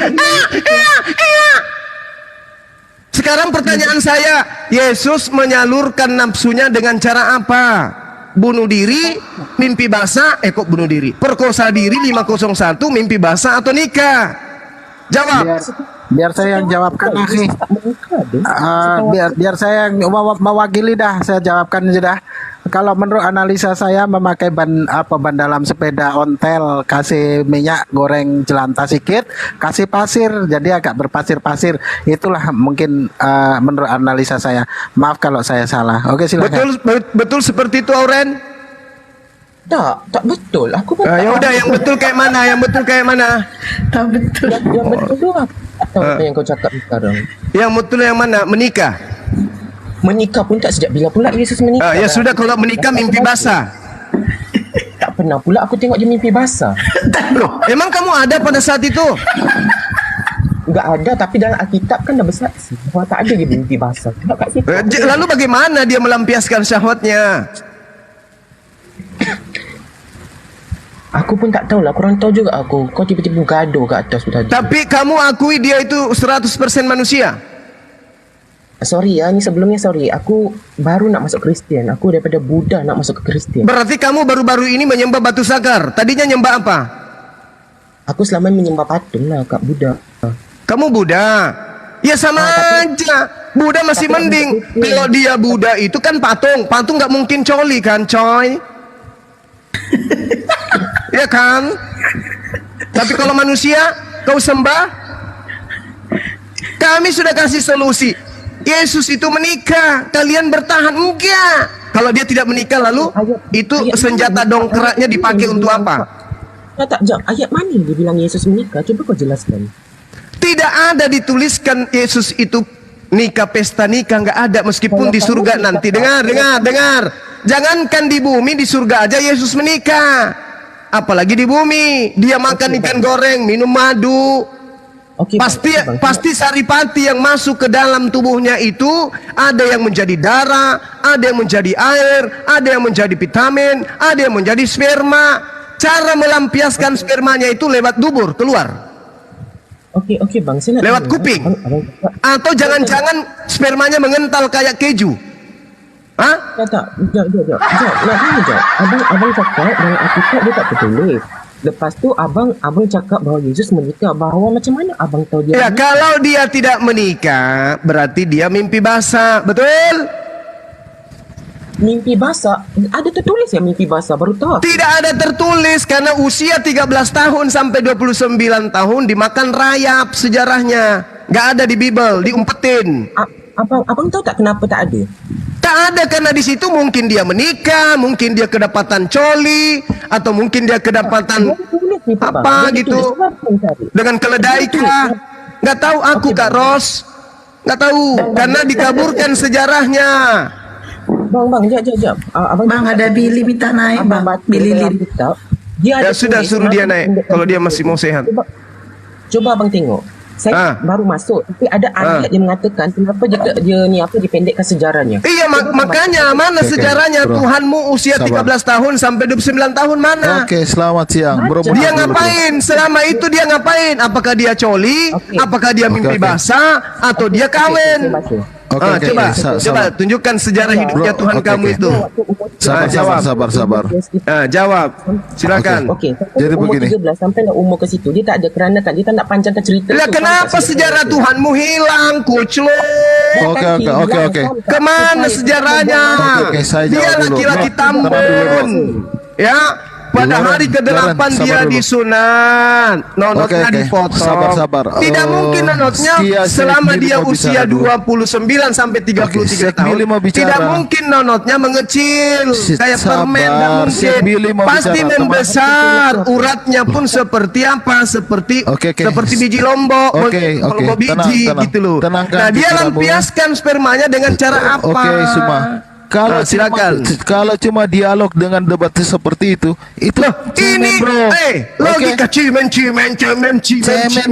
F: Sekarang pertanyaan saya, Yesus menyalurkan nafsunya dengan cara apa? Bunuh diri, mimpi basah, kok bunuh diri? Perkosa diri 501, mimpi basah atau nikah? Jawab.
B: Biar saya yang jawabkan, akhi. Biar saya yang mewakili dah. Saya jawabkan sudah. Kalau menurut analisa saya, memakai ban dalam sepeda ontel, kasih minyak goreng jelantah sedikit, kasih pasir, jadi agak berpasir-pasir. Itulah mungkin menurut analisa saya. Maaf kalau saya salah. Oke, silakan.
F: Betul seperti itu, Auren?
I: Tak betul. Aku pun
F: ya udah, yang betul kayak mana? Yang betul kayak mana?
D: Tak betul.
I: Yang betul tu apa yang kau cakap sekarang?
F: Yang betul yang mana? Menikah.
I: Menikah pun tak sejak bila pula Yesus menikah?
F: Ya sudah, kalau menikah mimpi basah.
I: Tak pernah pula aku tengok dia mimpi basah.
F: Emang kamu ada pada saat itu?
I: Enggak ada, tapi dalam Alkitab kan dah bersaksi bahawa tak ada dia mimpi basah.
F: Lalu bagaimana dia melampiaskan syahwatnya?
I: Aku pun tak tahulah, kurang tahu juga aku. Kau tiba-tiba gaduh kat atas tadi.
F: Tapi kamu akui dia itu 100% manusia?
I: Sorry ya, ni sebelumnya sorry. Aku baru nak masuk Kristian. Aku daripada Buddha nak masuk ke Kristian.
F: Berarti kamu baru-baru ini menyembah batu zakar. Tadinya nyembah apa?
I: Aku selama ini menyembah patung lah kat Buddha.
F: Kamu Buddha? Ya sama aja. Buddha masih mending. Kalau dia Buddha itu kan patung. Patung nggak mungkin coli kan, coy? Ya kan? Tapi kalau manusia kau sembah, kami sudah kasih solusi. Yesus itu menikah, kalian bertahan. Enggak. Kalau dia tidak menikah, lalu itu senjata dongkraknya dipakai untuk apa?
I: Ayat mana dia bilang Yesus menikah? Coba kau jelaskan.
F: Tidak ada dituliskan Yesus itu nikah, pesta nikah, nggak ada. Meskipun di surga nanti. Dengar. Jangankan di bumi, di surga aja Yesus menikah. Apalagi di bumi, dia makan ikan goreng, minum madu. Pasti saripati yang masuk ke dalam tubuhnya itu ada yang menjadi darah, ada yang menjadi air, ada yang menjadi vitamin, ada yang menjadi sperma. Cara melampiaskan spermanya itu lewat dubur keluar.
I: Oke bang,
F: lewat kuping. Atau jangan-jangan spermanya mengental kayak keju. Hah?
I: Tak. Abang cakap dalam Alkitab dia tak tertulis. Lepas tu abang cakap bahwa Yesus menikah. Bahwa macam mana abang tahu dia
F: Ya, kalau dia tidak menikah, berarti dia mimpi basah. Betul?
I: mimpi basah? Ada tertulis ya mimpi basah? Baru tahu.
F: Tidak ada tertulis karena usia 13 tahun sampai 29 tahun dimakan rayap sejarahnya. Gak ada di Bible, diumpetin.
I: Abang tahu tak kenapa tak ada?
F: Tak ada karena di situ mungkin dia menikah, mungkin dia kedapatan coli, atau mungkin dia kedapatan apa gitu dengan keledai kah? Nggak tahu aku Kak Ros, nggak tahu karena dikaburkan sejarahnya.
I: Bang, jap.
D: Bang ada Billy minta naik bang, Billy Lin.
F: Ya sudah suruh dia naik kalau dia masih mau sehat.
I: Coba abang tengok. Saya baru masuk, tapi ada ayat yang mengatakan kenapa dia dipendekkan sejarahnya.
F: Iya, makanya mana sejarahnya Tuhanmu usia 13 tahun sampai 29 tahun mana?
B: Oke, selamat siang. Bro,
F: Dia ngapain? Selama itu dia ngapain? Apakah dia coli? Apakah dia mimpi basah? Atau dia kawin? Coba tunjukkan sejarah hidupnya Tuhan kamu itu.
B: Sabar.
F: Jawab. Silakan.
I: Jadi umur begini. 13 sampai umur ke situ dia tak ada kerana kan dia tak nak panjangkan cerita.
F: Lah kenapa sejarah Tuhanmu hilang, kuclok?
B: Oke.
F: Kemana sejarahnya? Dia laki-laki tambun. Ya. Pada hari ke-8 dia disunat, nonotnya dipotong.
B: Sabar.
F: Tidak mungkin nonotnya selama dia usia 29 sampai 33 tahun. Tidak mungkin nonotnya mengecil kayak permen, tidak mungkin. Pasti membesar. Uratnya pun seperti apa? Seperti biji lombok, lombok biji gitu loh. Nah, dia lampiaskan spermanya dengan cara apa?
B: Oke, semua. Kalau cuma dialog dengan debat seperti itu
F: ini
B: bro.
F: Logika cimen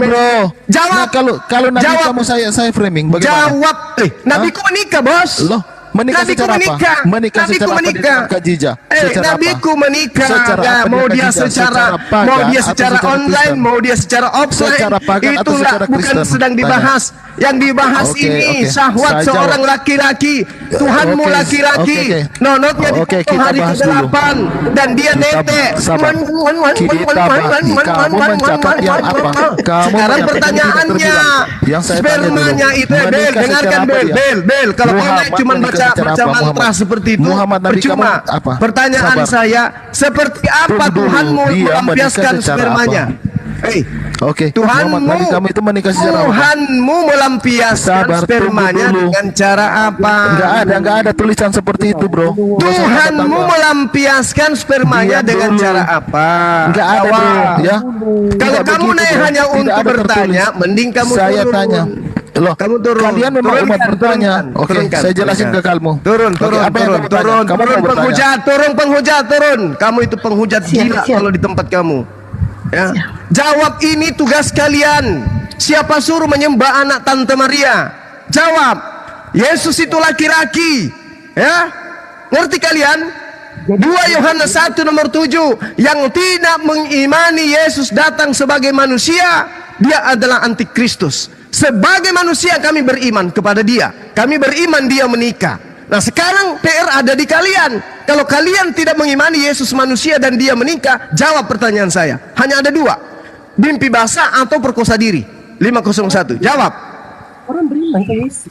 B: bro.
F: Jawab.
B: Nah, kalau nabi kamu saya framing bagaimana?
F: Jawab. Nabiku menikah, bos.
B: Loh, menikah secara apa? Menikah secara apa?
F: Nabiku menikah. Mau dia secara online, mau dia secara offline. Itulah bukan sedang dibahas. Yang dibahas ini syahwat seorang laki-laki. Tuhanmu laki-laki. Nonotnya dipotong hari ke-8 dan dia netek. Sekarang pertanyaannya, spermanya itu dengarkan Bel. Kalau kau naik cuma baca mantra seperti itu percuma. Pertanyaan saya, seperti apa Tuhanmu melampiaskan spermanya? Tuhanmu melampiaskan spermanya dengan cara apa?
B: Enggak ada tulisan seperti itu, bro.
F: Tuhanmu melampiaskan spermanya dengan cara apa?
B: Enggak ada, bro. Ya.
F: Kalau kamu naik hanya untuk bertanya, mending kamu
B: saya
F: turun.
B: Tanya. Loh,
F: kamu turun.
B: Kalian memang umat bertanya. Oke, saya jelasin ke kamu. Turun.
F: Turun. Kamu itu penghujat gila kalau di tempat kamu. Ya. Jawab, ini tugas kalian. Siapa suruh menyembah anak Tante Maria? Jawab. Yesus itu laki-laki. Ya. Ngerti kalian? 2 Yohanes 1 nomor 7. Yang tidak mengimani Yesus datang sebagai manusia, dia adalah antikristus. Sebagai manusia kami beriman kepada dia. Kami beriman dia menikah. Nah, sekarang PR ada di kalian. Kalau kalian tidak mengimani Yesus manusia dan dia menikah, jawab pertanyaan saya. Hanya ada 2. Mimpi basah atau perkosa diri. 501. Jawab.
I: Orang beriman ke Yesus.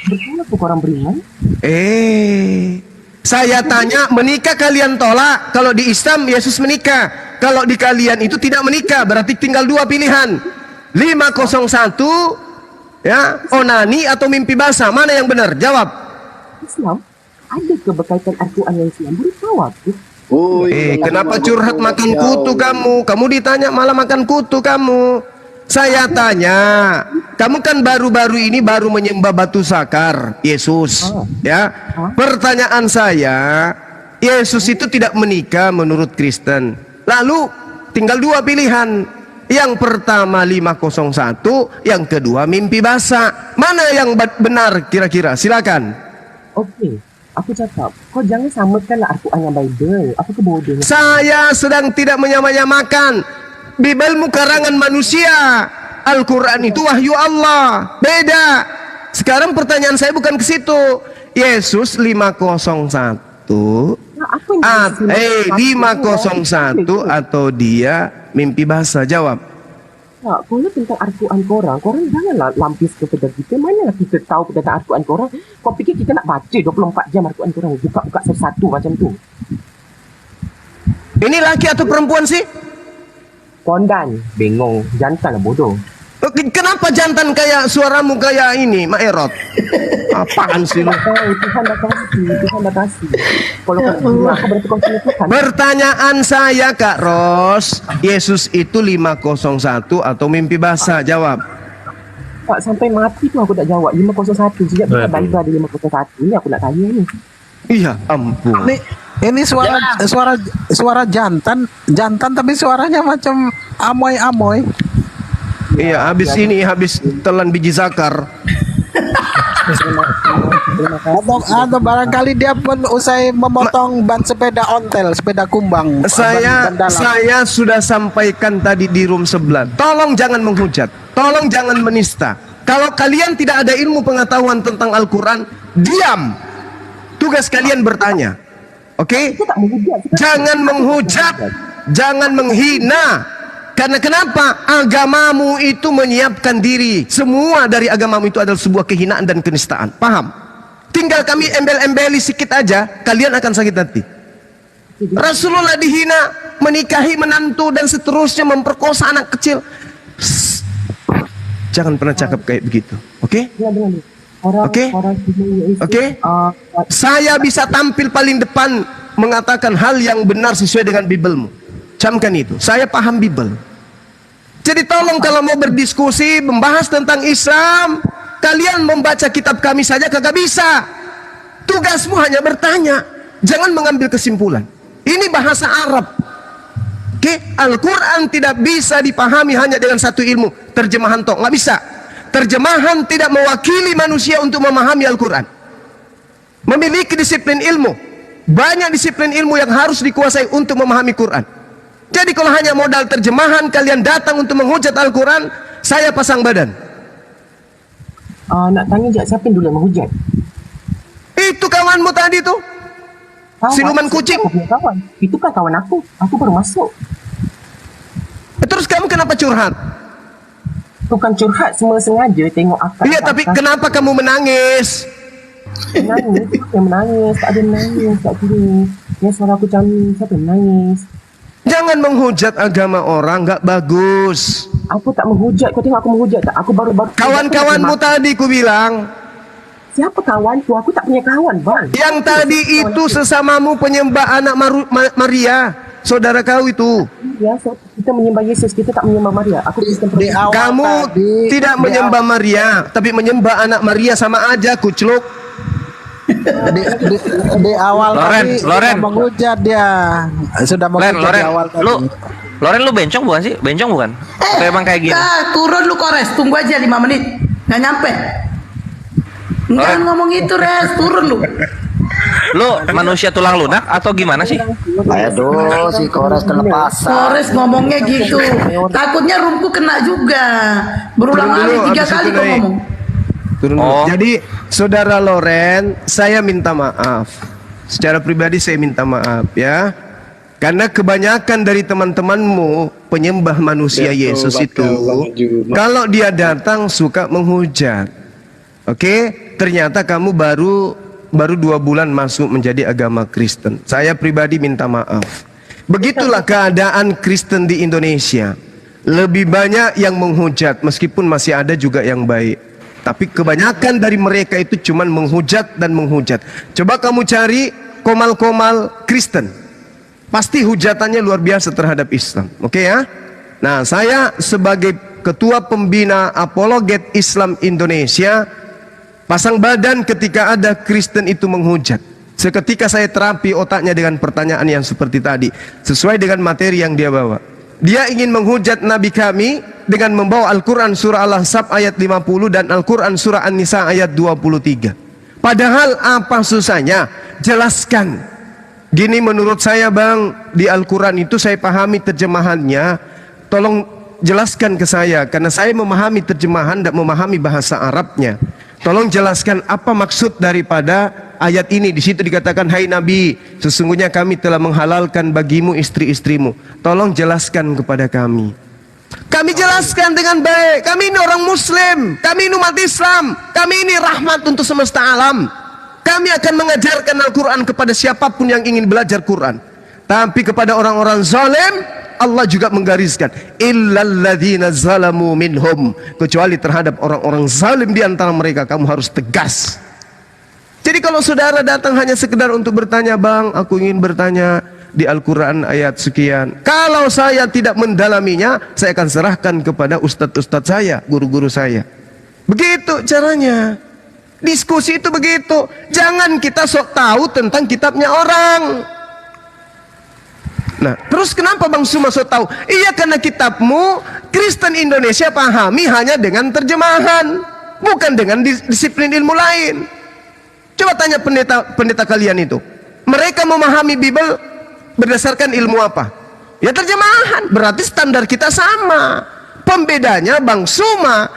I: Betul apa orang beriman?
F: Saya tanya, menikah kalian tolak? Kalau di Islam Yesus menikah. Kalau di kalian itu tidak menikah, berarti tinggal 2 pilihan. 501 ya, onani atau mimpi basah. Mana yang benar? Jawab.
I: Islam ada keberkaitan Al-Quran yang Islam baru tahu aku.
F: Kenapa curhat makan kutu kamu? Kamu ditanya malah makan kutu kamu. Saya tanya, kamu kan baru-baru ini baru menyembah batu sakar Yesus, ya. Pertanyaan saya, Yesus itu tidak menikah menurut Kristen. Lalu tinggal 2 pilihan. Yang pertama 501, yang kedua mimpi basah. Mana yang benar kira-kira? Silakan.
I: Oke, aku cakap, kau jangan samakanlah Al-Quran dengan Bible. Apa kebodohan?
F: Saya sedang tidak menyamakan. Bibelmu karangan manusia. Al-Quran itu wahyu Allah. Beda. Sekarang pertanyaan saya bukan ke situ. Yesus 501.
I: Nah, Apa yang
F: 501 atau dia mimpi basah? Jawab.
I: Tak, kalau tentang Al-Quran korang janganlah lampis kepada kita. Manalah kita tahu tentang Al-Quran korang. Kau fikir kita nak baca 24 jam Al-Quran korang, buka-buka satu-satu macam tu?
F: Ini laki atau perempuan sih?
I: Kondan, bengong, jantan lah bodoh.
F: Kenapa jantan kayak suaramu kayak ini, Mak Erot? Apaan sih lu?
I: Tuhan dah kasih. Kalau kau berarti kau punya Tuhan.
F: Pertanyaan saya Kak Ros, Yesus itu 501 atau mimpi basah? Jawab.
I: Pak, sampai mati tu aku tak jawab 501. Sejak kita Bible ada 501. Ini aku nak tanya ni.
F: Iya ampun.
B: Ini suara jantan tapi suaranya macam amoy.
F: Iya, habis telan biji zakar.
B: Atau barangkali dia pun usai memotong ban sepeda ontel, sepeda kumbang.
F: Saya sudah sampaikan tadi di room sebelah. Tolong jangan menghujat, tolong jangan menista. Kalau kalian tidak ada ilmu pengetahuan tentang Al-Quran, diam. Tugas kalian bertanya. Oke? Jangan menghujat, jangan menghina. Karena kenapa? Agamamu itu menyiapkan diri. Semua dari agamamu itu adalah sebuah kehinaan dan kenistaan. Paham? Tinggal kami embel-embeli sedikit aja, kalian akan sakit hati. Rasulullah dihina, menikahi menantu dan seterusnya, memperkosa anak kecil. Jangan pernah cakap kayak begitu. Oke? Oke? Oke? Saya bisa tampil paling depan mengatakan hal yang benar sesuai dengan Bibelmu. Camkan itu. Saya paham Bibel. Jadi tolong kalau mau berdiskusi, membahas tentang Islam, kalian membaca kitab kami saja kagak bisa. Tugasmu hanya bertanya, jangan mengambil kesimpulan. Ini bahasa Arab. Oke? Al-Quran tidak bisa dipahami hanya dengan satu ilmu, terjemahan tok, nggak bisa. Terjemahan tidak mewakili manusia untuk memahami Al-Quran. Memiliki disiplin ilmu. Banyak disiplin ilmu yang harus dikuasai untuk memahami Quran. Jadi kalau hanya modal terjemahan kalian datang untuk menghujat Al-Quran, saya pasang badan.
I: Nak tanya je, siapa yang dulu yang menghujat?
F: Itu kawanmu tadi tuh, siluman kucing.
I: Kawan. Itu kan kawan aku baru masuk.
F: Terus kamu kenapa curhat?
I: Bukan curhat, semua sengaja tengok akal.
F: Iya, tapi kenapa kamu menangis?
I: Menangis, tak ada menangis, tak kira. Ya suara aku cantik, siapa yang menangis?
F: Jangan menghujat agama orang, nggak bagus.
I: Aku tak menghujat, kau tengok aku menghujat tak? Aku baru
F: kawan-kawanmu tadi ku bilang.
I: Siapa kawanku? Aku tak punya kawan, bang.
F: Yang tadi itu sesamamu penyembah anak Maria, saudara kau itu.
I: Ya, kita menyembah Yesus, kita tak menyembah Maria. Aku
F: kamu tidak menyembah Maria, tapi menyembah anak Maria, sama aja, kucluk.
B: Di awal
G: Loren
B: menghujat dia sudah menghujat di awal tadi.
G: Loren lu bencong bukan sih? Bencong bukan? Memang kayak gini.
D: Turun lu Kores, tunggu aja 5 menit. Nggak nyampe. Jangan ngomong itu Res, turun lu.
G: Lu manusia tulang lunak atau gimana sih?
J: Aduh, si Kores kelepasan.
D: Kores ngomongnya gitu. Takutnya rumku kena juga. Berulang kali 3 kali kau ngomong.
F: Jadi saudara Loren, saya minta maaf. Secara pribadi saya minta maaf ya. Karena kebanyakan dari teman-temanmu penyembah manusia Yesus itu, kalau dia datang suka menghujat. Oke, ternyata kamu baru 2 bulan masuk menjadi agama Kristen. Saya pribadi minta maaf. Begitulah keadaan Kristen di Indonesia. Lebih banyak yang menghujat, meskipun masih ada juga yang baik. Tapi kebanyakan dari mereka itu cuma menghujat dan menghujat. Coba kamu cari komal-komal Kristen, pasti hujatannya luar biasa terhadap Islam. Oke ya? Nah, saya sebagai ketua pembina apologet Islam Indonesia pasang badan ketika ada Kristen itu menghujat. Seketika saya terapi otaknya dengan pertanyaan yang seperti tadi, sesuai dengan materi yang dia bawa. Dia ingin menghujat Nabi kami dengan membawa Al-Quran surah Al-Ahzab ayat 50 dan Al-Quran surah An-Nisa ayat 23. Padahal apa susahnya? Jelaskan. Gini menurut saya bang, di Al-Quran itu saya pahami terjemahannya. Tolong jelaskan ke saya, karena saya memahami terjemahan dan memahami bahasa Arabnya. Tolong jelaskan apa maksud daripada ayat ini. Di situ dikatakan, hai Nabi, sesungguhnya kami telah menghalalkan bagimu istri-istrimu. Tolong jelaskan kepada kami. Kami jelaskan dengan baik. Kami ini orang Muslim, kami ini umat Islam, kami ini rahmat untuk semesta alam. Kami akan mengajarkan Al-Quran kepada siapapun yang ingin belajar Quran. Tapi kepada orang-orang zalim, Allah juga menggariskan, illalladzina zalamu minhum, kecuali terhadap orang-orang zalim di antara mereka kamu harus tegas. Jadi kalau saudara datang hanya sekedar untuk bertanya, bang, aku ingin bertanya di Al-Quran ayat sekian. Kalau saya tidak mendalaminya, saya akan serahkan kepada ustadz-ustadz saya, guru-guru saya. Begitu caranya. Diskusi itu begitu. Jangan kita sok tahu tentang kitabnya orang. Nah, terus kenapa Bang Suma sok tahu? Iya, karena kitabmu Kristen Indonesia pahami hanya dengan terjemahan, bukan dengan disiplin ilmu lain. Coba tanya pendeta kalian itu. Mereka memahami Bible berdasarkan ilmu apa? Ya terjemahan. Berarti standar kita sama. Pembedanya Bang Suma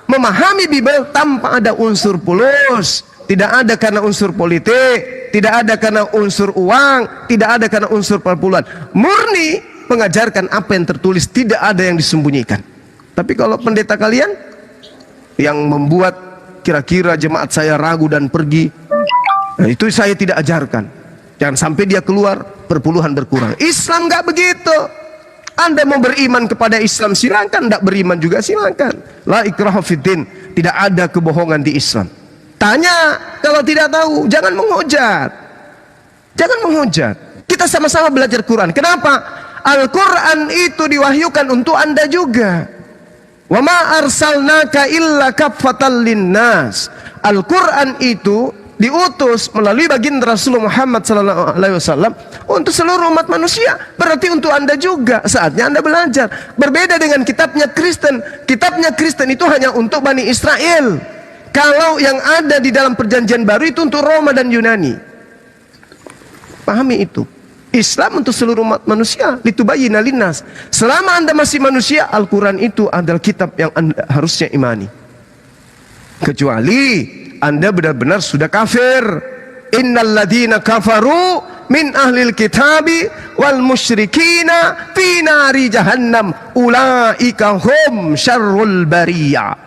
F: memahami Bible tanpa ada unsur polos. Tidak ada karena unsur politik, tidak ada karena unsur uang, tidak ada karena unsur perpuluhan. Murni mengajarkan apa yang tertulis, tidak ada yang disembunyikan. Tapi kalau pendeta kalian yang membuat kira-kira jemaat saya ragu dan pergi, nah itu saya tidak ajarkan. Jangan sampai dia keluar, perpuluhan berkurang. Islam nggak begitu. Anda mau beriman kepada Islam silakan, tidak beriman juga silakan. La ikraha fiddin, tidak ada kebohongan di Islam. Tanya, kalau tidak tahu jangan menghujat. Jangan menghujat. Kita sama-sama belajar Quran. Kenapa? Al-Quran itu diwahyukan untuk Anda juga. Wa ma arsalnaka illa kaffatan linnas. Al-Quran itu diutus melalui baginda Rasulullah Muhammad SAW untuk seluruh umat manusia. Berarti untuk Anda juga. Saatnya Anda belajar. Berbeda dengan kitabnya Kristen. Kitabnya Kristen itu hanya untuk Bani Israel. Kalau yang ada di dalam perjanjian baru itu untuk Roma dan Yunani. Pahami itu. Islam untuk seluruh umat manusia. Litubayyina linnas. Selama Anda masih manusia, Al-Quran itu adalah kitab yang Anda harusnya imani. Kecuali Anda benar-benar sudah kafir. Innal ladina kafaru min ahlil kitabi wal musyrikina fi nari jahannam ulaika hum syarrul bariyah.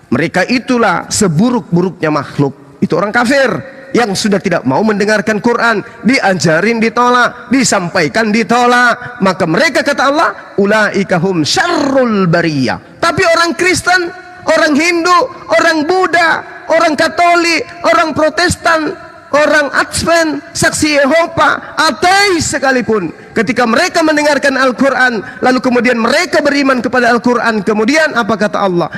F: Mereka itulah seburuk-buruknya makhluk. Itu orang kafir yang sudah tidak mau mendengarkan Quran, diajarin ditolak, disampaikan ditolak. Maka mereka, kata Allah, ulaika hum syarrul bariyah. Tapi orang Kristen, orang Hindu, orang Buddha, orang Katolik, orang Protestan, orang Advent, saksi Yehova, ateis sekalipun, ketika mereka mendengarkan Al-Quran, lalu kemudian mereka beriman kepada Al-Quran, kemudian apa kata Allah?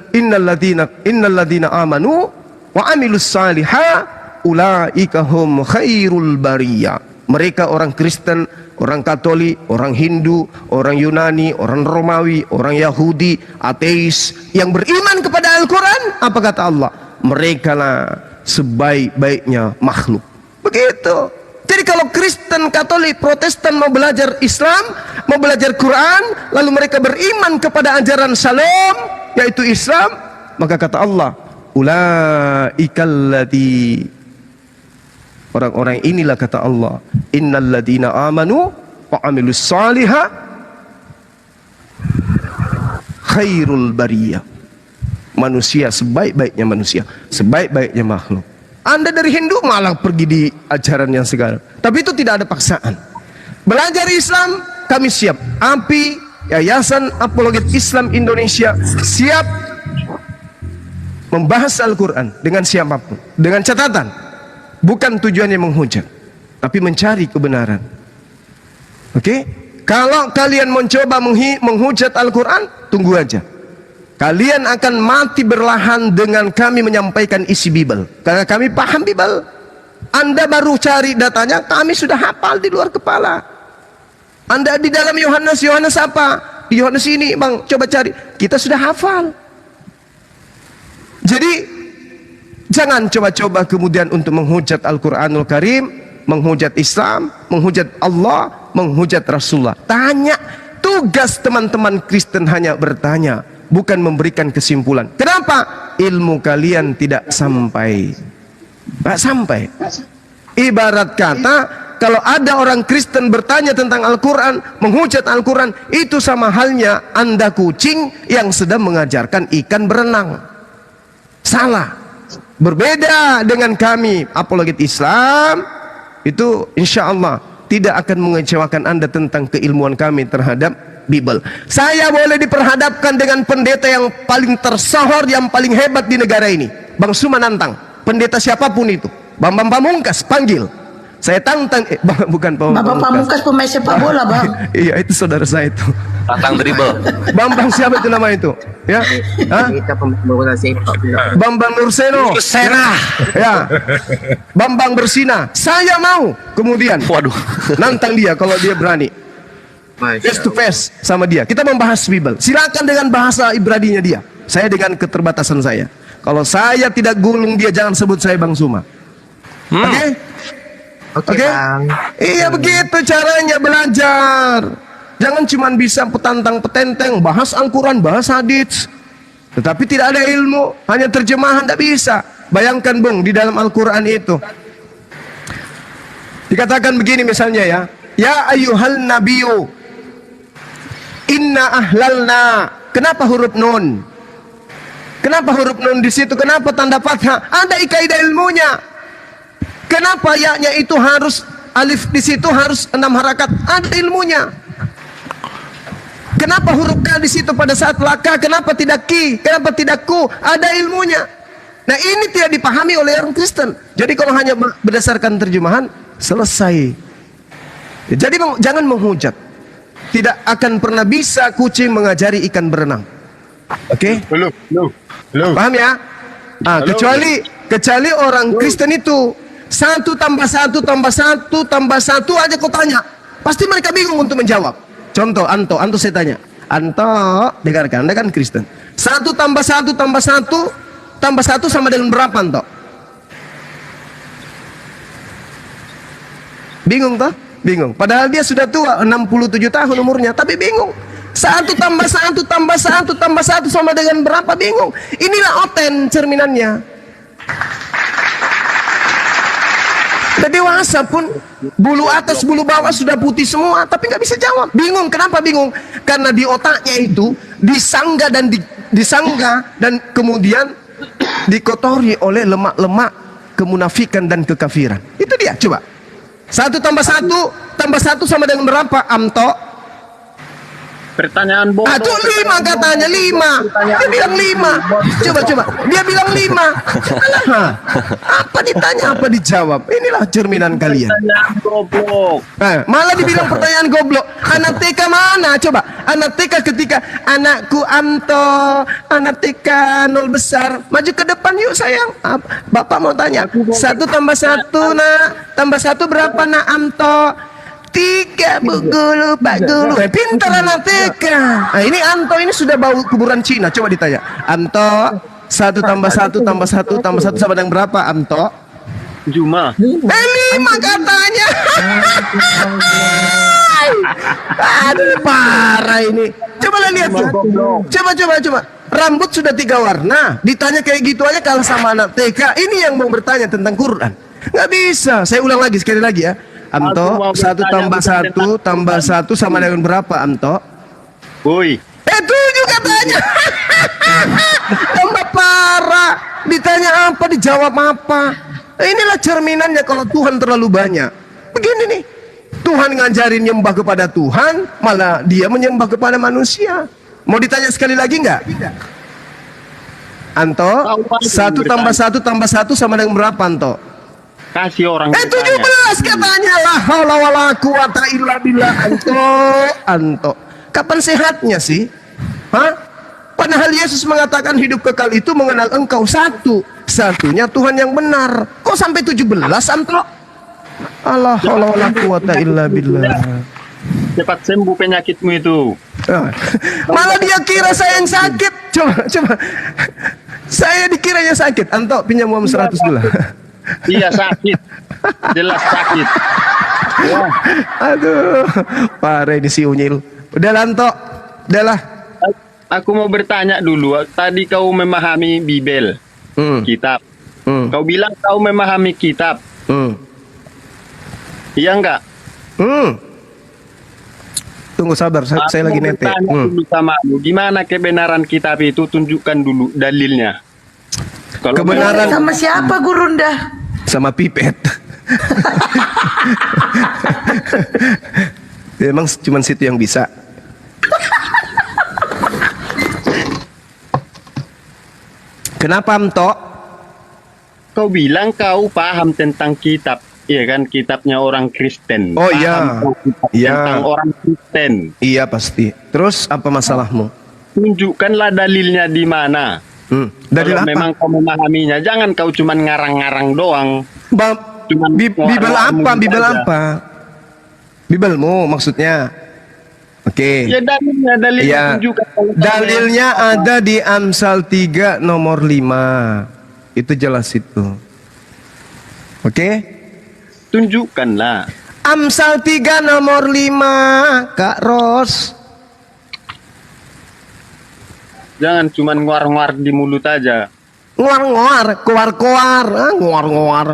F: Innal ladina amanu wa amilus salihah ulaika hum khairul bariyah. Mereka orang Kristen, orang Katolik, orang Hindu, orang Yunani, orang Romawi, orang Yahudi, ateis yang beriman kepada Al-Quran, apa kata Allah? Mereka lah sebaik-baiknya makhluk. Begitu. Jadi kalau Kristen, Katolik, Protestan mau belajar Islam, mau belajar Quran, lalu mereka beriman kepada ajaran Shalom, yaitu Islam, maka kata Allah, ulaikallati, orang-orang inilah kata Allah, innal ladina amanu wa amilus salihah khairul bariyah. Manusia sebaik-baiknya manusia, sebaik-baiknya makhluk. Anda dari Hindu malah pergi di ajaran yang sekarang. Tapi itu tidak ada paksaan. Belajar Islam, kami siap. API, Yayasan Apologet Islam Indonesia, siap membahas Al-Quran dengan siapapun. Dengan catatan, bukan tujuannya menghujat, tapi mencari kebenaran. Oke? Kalau kalian mencoba menghujat Al-Quran, tunggu aja. Kalian akan mati berlahan dengan kami menyampaikan isi Bible. Karena kami paham Bible. Anda baru cari datanya, kami sudah hafal di luar kepala. Anda di dalam Yohanes apa? Di Yohanes ini, Bang, coba cari. Kita sudah hafal. Jadi, jangan coba-coba kemudian untuk menghujat Al-Quranul Karim, menghujat Islam, menghujat Allah, menghujat Rasulullah. Tanya. Tugas teman-teman Kristen hanya bertanya, bukan memberikan kesimpulan. Kenapa? Ilmu kalian tidak sampai. Nggak sampai. Ibarat kata, kalau ada orang Kristen bertanya tentang Al-Quran, menghujat Al-Quran, itu sama halnya Anda kucing yang sedang mengajarkan ikan berenang. Salah. Berbeda dengan kami, apologet Islam, itu insya Allah tidak akan mengecewakan Anda tentang keilmuan kami terhadap Bible. Saya boleh diperhadapkan dengan pendeta yang paling tersohor, yang paling hebat di negara ini, Bang Suma nantang. Pendeta siapapun itu, Bambang Pamungkas panggil, saya tantang. Bukan
D: Bapak Pamungkas pemain sepak bola, Bang.
F: Iya, itu saudara saya itu.
G: Tantang dribble.
F: Bambang siapa itu nama itu? Ya,
I: Kita pembola sepak bola.
F: Bambang Nurseno.
G: Sena.
F: Ya, Bambang Bersina. Saya mau. Kemudian,
G: Waduh.
F: nantang dia kalau dia berani. Face to face sama dia. Kita membahas Bible. Silakan dengan bahasa Ibraninya dia. Saya dengan keterbatasan saya. Kalau saya tidak gulung dia, jangan sebut saya Bang Suma. Oke? Oke? Iya, begitu caranya belajar. Jangan cuma bisa petantang-petenteng, bahas Al-Quran, bahas hadits, tetapi tidak ada ilmu, hanya terjemahan, tidak bisa. Bayangkan Bung, di dalam Al-Quran itu dikatakan begini misalnya ya. Ya ayyuhal nabiyu inna ahlalna. Kenapa huruf nun? Kenapa huruf nun di situ? Kenapa tanda fathah? Ada kaidah ilmunya. Kenapa ya-nya itu harus alif di situ harus 6 harakat? Ada ilmunya. Kenapa huruf K di situ pada saat laka? Kenapa tidak ki? Kenapa tidak ku? Ada ilmunya. Nah, ini tidak dipahami oleh orang Kristen. Jadi kalau hanya berdasarkan terjemahan, selesai. Jadi jangan menghujat. Tidak akan pernah bisa kucing mengajari ikan berenang. Oke?
C: Belum.
F: Paham ya? Kecuali orang Kristen itu 1 tambah 1 tambah 1 tambah 1 aja kau tanya, pasti mereka bingung untuk menjawab. Contoh, Anto saya tanya, Anto, dengarkan, Anda kan Kristen. 1 tambah 1 tambah 1 tambah 1 sama dengan berapa, Anto? Bingung toh? Bingung. Padahal dia sudah tua, 67 tahun umurnya, tapi bingung. 1 tambah 1 tambah 1 tambah 1 sama dengan berapa? Bingung. Inilah oten cerminannya. Udah dewasa pun bulu atas bulu bawah sudah putih semua, tapi nggak bisa jawab. Bingung. Kenapa bingung? Karena di otaknya itu disangga dan kemudian dikotori oleh lemak-lemak kemunafikan dan kekafiran. Itu dia. Coba 1 tambah 1 sama dengan berapa, Amto?
C: Pertanyaan bodoh.
F: Itu 5 katanya, 5. Dia bilang 5. Coba. Dia bilang 5. Alah, apa ditanya, apa dijawab? Inilah cerminan kalian.
C: Pertanyaan goblok.
F: Malah dibilang pertanyaan goblok. Anak TK mana? Coba. Anak TK ketika anakku Amto, anak TK 0 besar. Maju ke depan yuk sayang. Bapak mau tanya. 1 tambah 1 nak. Tambah 1 berapa nak Amto? 3 Bu Guru, Pak Guru. Pintar anak TK. Nah, ini Anto ini sudah bau kuburan Cina. Coba ditanya, Anto, 1 tambah 1 tambah 1 tambah 1 sama dengan berapa, Anto?
C: 5.
F: 5 katanya. Aduh, parah ini. Coba lihat tuh. Coba. Rambut sudah 3 warna. Ditanya kayak gitu aja kalah sama anak TK. Ini yang mau bertanya tentang Quran. Nggak bisa. Saya ulang lagi sekali lagi ya. Anto, 1 tambah 1 tambah 1 sama dengan berapa, Anto?
C: Woi.
F: 7 katanya. Tambah parah. Ditanya apa, dijawab apa. Inilah cerminannya kalau Tuhan terlalu banyak. Begini nih. Tuhan ngajarin nyembah kepada Tuhan, malah dia menyembah kepada manusia. Mau ditanya sekali lagi nggak? Anto, 1 tambah 1 tambah 1 sama dengan berapa, Anto?
C: Kasih orang
F: 17 katanya. La haula wala quwata illa billah. Anto. Kapan sehatnya sih? Hah? Padahal Yesus mengatakan hidup kekal itu mengenal engkau satunya Tuhan yang benar. Kok sampai 17, Anto? La haula wala quwata illa billah.
C: Cepat sembuh penyakitmu itu.
F: Malah dia kira saya yang sakit. Coba. Saya dikiranya sakit. Anto, pinjam uang 100 dulu.
C: Iya sakit, jelas sakit.
F: Ya. Aduh, parah ini si Unyil. Udah Lanto, udahlah.
C: Aku mau bertanya dulu. Tadi kau memahami Bible, kitab.
K: Kau bilang kau memahami kitab. Iya enggak?
F: Tunggu sabar, saya lagi nete.
K: Dulu sama lu, gimana kebenaran kitab itu? Tunjukkan dulu dalilnya. Kalau
F: Kebenaran
D: Sama siapa Gurunda?
F: sama pipet. Emang cuma situ yang bisa. Kenapa Amto?
K: kau bilang kau paham tentang kitab, iya kan? Kitabnya orang Kristen.
F: Oh
K: Paham
F: iya, iya.
K: tentang orang Kristen.
F: Iya pasti. Terus apa masalahmu?
K: Tunjukkanlah dalilnya di mana.
F: Dalil
K: Kalau
F: apa?
K: memang kau memahaminya, jangan kau cuma ngarang-ngarang doang.
F: Bibel apa? Bibel apa? Bibelmu maksudnya? Oke.
K: Ya dalilnya
F: Iya.
K: tunjukkan. Kalau kau
F: Dalilnya ada di Amsal 3 nomor 5. Itu jelas itu. Oke?
K: tunjukkanlah.
F: Amsal 3 nomor 5, Kak Ros.
K: Jangan cuma nguar-nguar di mulut aja.
F: Nguar-nguar, koar-koar, nguar-nguar.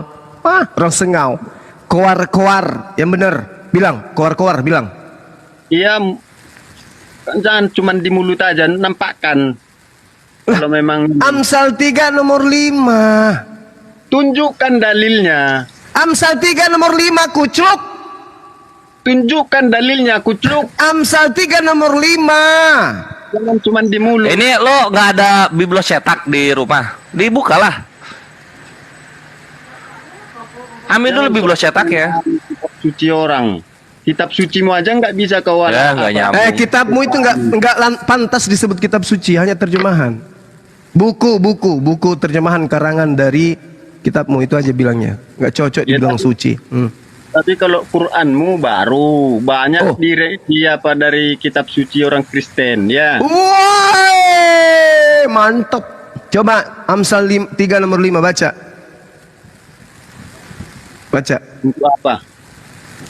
F: Orang sengau. Koar-koar, yang bener. Bilang, koar-koar, bilang.
K: Iya, jangan cuma di mulut aja, nampakkan. Kalau memang
F: Amsal 3 nomor 5.
K: tunjukkan dalilnya.
F: Amsal 3 nomor 5, kucuk.
K: Tunjukkan dalilnya, kucuk.
F: Amsal 3 nomor 5.
K: Jangan cuma di mulut.
G: Ini lo nggak ada biblos cetak di rumah? Dibukalah. Ambil dulu biblos cetak ya.
K: Kitab suci orang. Kitab sucimu aja nggak bisa kau
G: Ya, nggak nyambung.
F: Kitabmu itu nggak pantas disebut kitab suci, hanya terjemahan. Buku terjemahan karangan dari kitabmu itu aja bilangnya. Nggak cocok dibilang suci.
K: Tapi kalau Quranmu baru banyak dari kitab suci orang Kristen ya.
F: Woi, mantap. Coba Amsal 3 nomor 5 baca. Baca.
K: Untuk apa?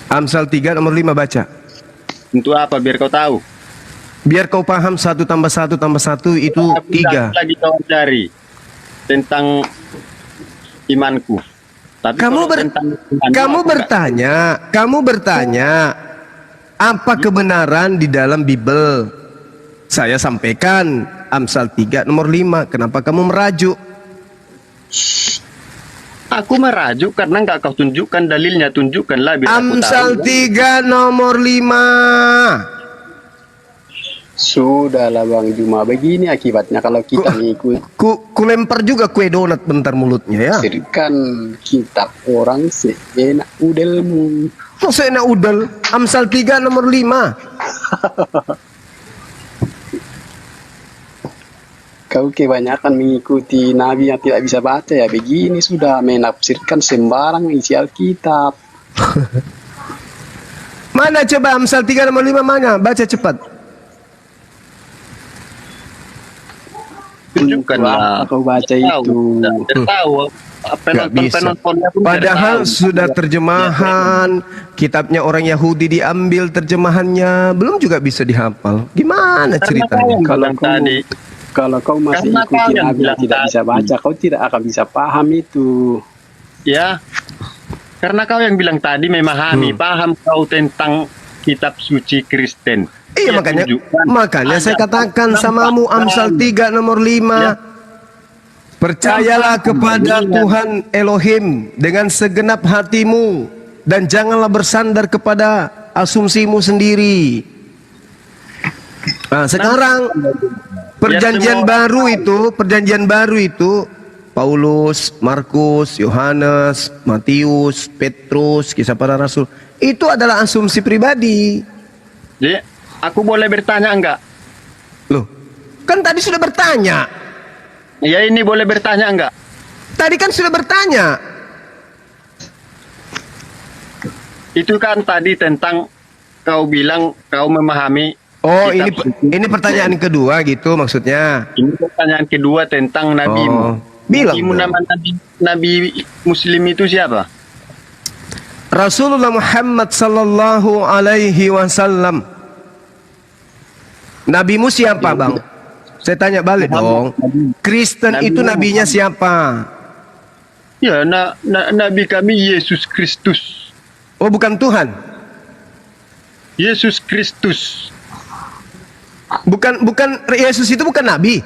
F: Amsal 3 nomor 5 baca.
K: Untuk apa? Biar kau tahu.
F: Biar kau paham 1 tambah 1 tambah 1 itu 3.
K: Lagi kau cari tentang imanku. Tapi
F: kamu bertanya apa kebenaran di dalam Bible? Saya sampaikan Amsal 3 nomor 5. Kenapa kamu merajuk?
K: Aku merajuk karena nggak kau tunjukkan dalilnya. Tunjukkanlah biar
F: Amsal
K: aku tahu.
F: 3 nomor 5.
L: Sudahlah Bang Juma, begini akibatnya kalau kita ngikut.
F: Ku lempar juga kue donat bentar mulutnya ya.
L: Sirkan kitab orang seenak udelmu.
F: Kok seenak udel? Amsal 3 nomor 5.
L: Kau kebanyakan mengikuti nabi yang tidak bisa baca ya. Begini sudah menafsirkan sembarang isi Alkitab.
F: Mana coba Amsal 3 nomor 5 mana? Baca cepat.
K: Tunjukkanlah.
L: Kau baca itu.
K: Tahu.
F: Gak bisa. Padahal sudah terjemahan. Kitabnya orang Yahudi diambil terjemahannya, belum juga bisa dihafal. Gimana ceritanya?
L: Kalau kau masih ikuti nabi yang tidak bisa baca, kau tidak akan bisa paham itu.
K: Ya, karena kau yang bilang tadi memahami, paham kau tentang kitab suci Kristen.
F: Iya, makanya saya katakan samamu Amsal 3 nomor 5. Percayalah kepada Tuhan Elohim dengan segenap hatimu dan janganlah bersandar kepada asumsimu sendiri. Nah, sekarang perjanjian baru itu Paulus, Markus, Yohanes, Matius, Petrus, kisah para rasul. Itu adalah asumsi pribadi.
K: Jadi, aku boleh bertanya enggak?
F: Loh, kan tadi sudah bertanya.
K: Ya, ini boleh bertanya enggak?
F: Tadi kan sudah bertanya.
K: Itu kan tadi tentang kau bilang kau memahami.
F: Oh, ini pertanyaan kedua gitu maksudnya.
K: Ini pertanyaan kedua tentang nabimu.
F: Bilang.
K: Nama nabi Muslim itu siapa?
F: Rasulullah Muhammad sallallahu alaihi wasallam. Nabimu siapa, Bang? Saya tanya balik dong. Kristen itu nabinya siapa?
K: Ya, nabi kami Yesus Kristus.
F: Oh, bukan Tuhan.
K: Yesus Kristus.
F: Bukan Yesus itu bukan nabi.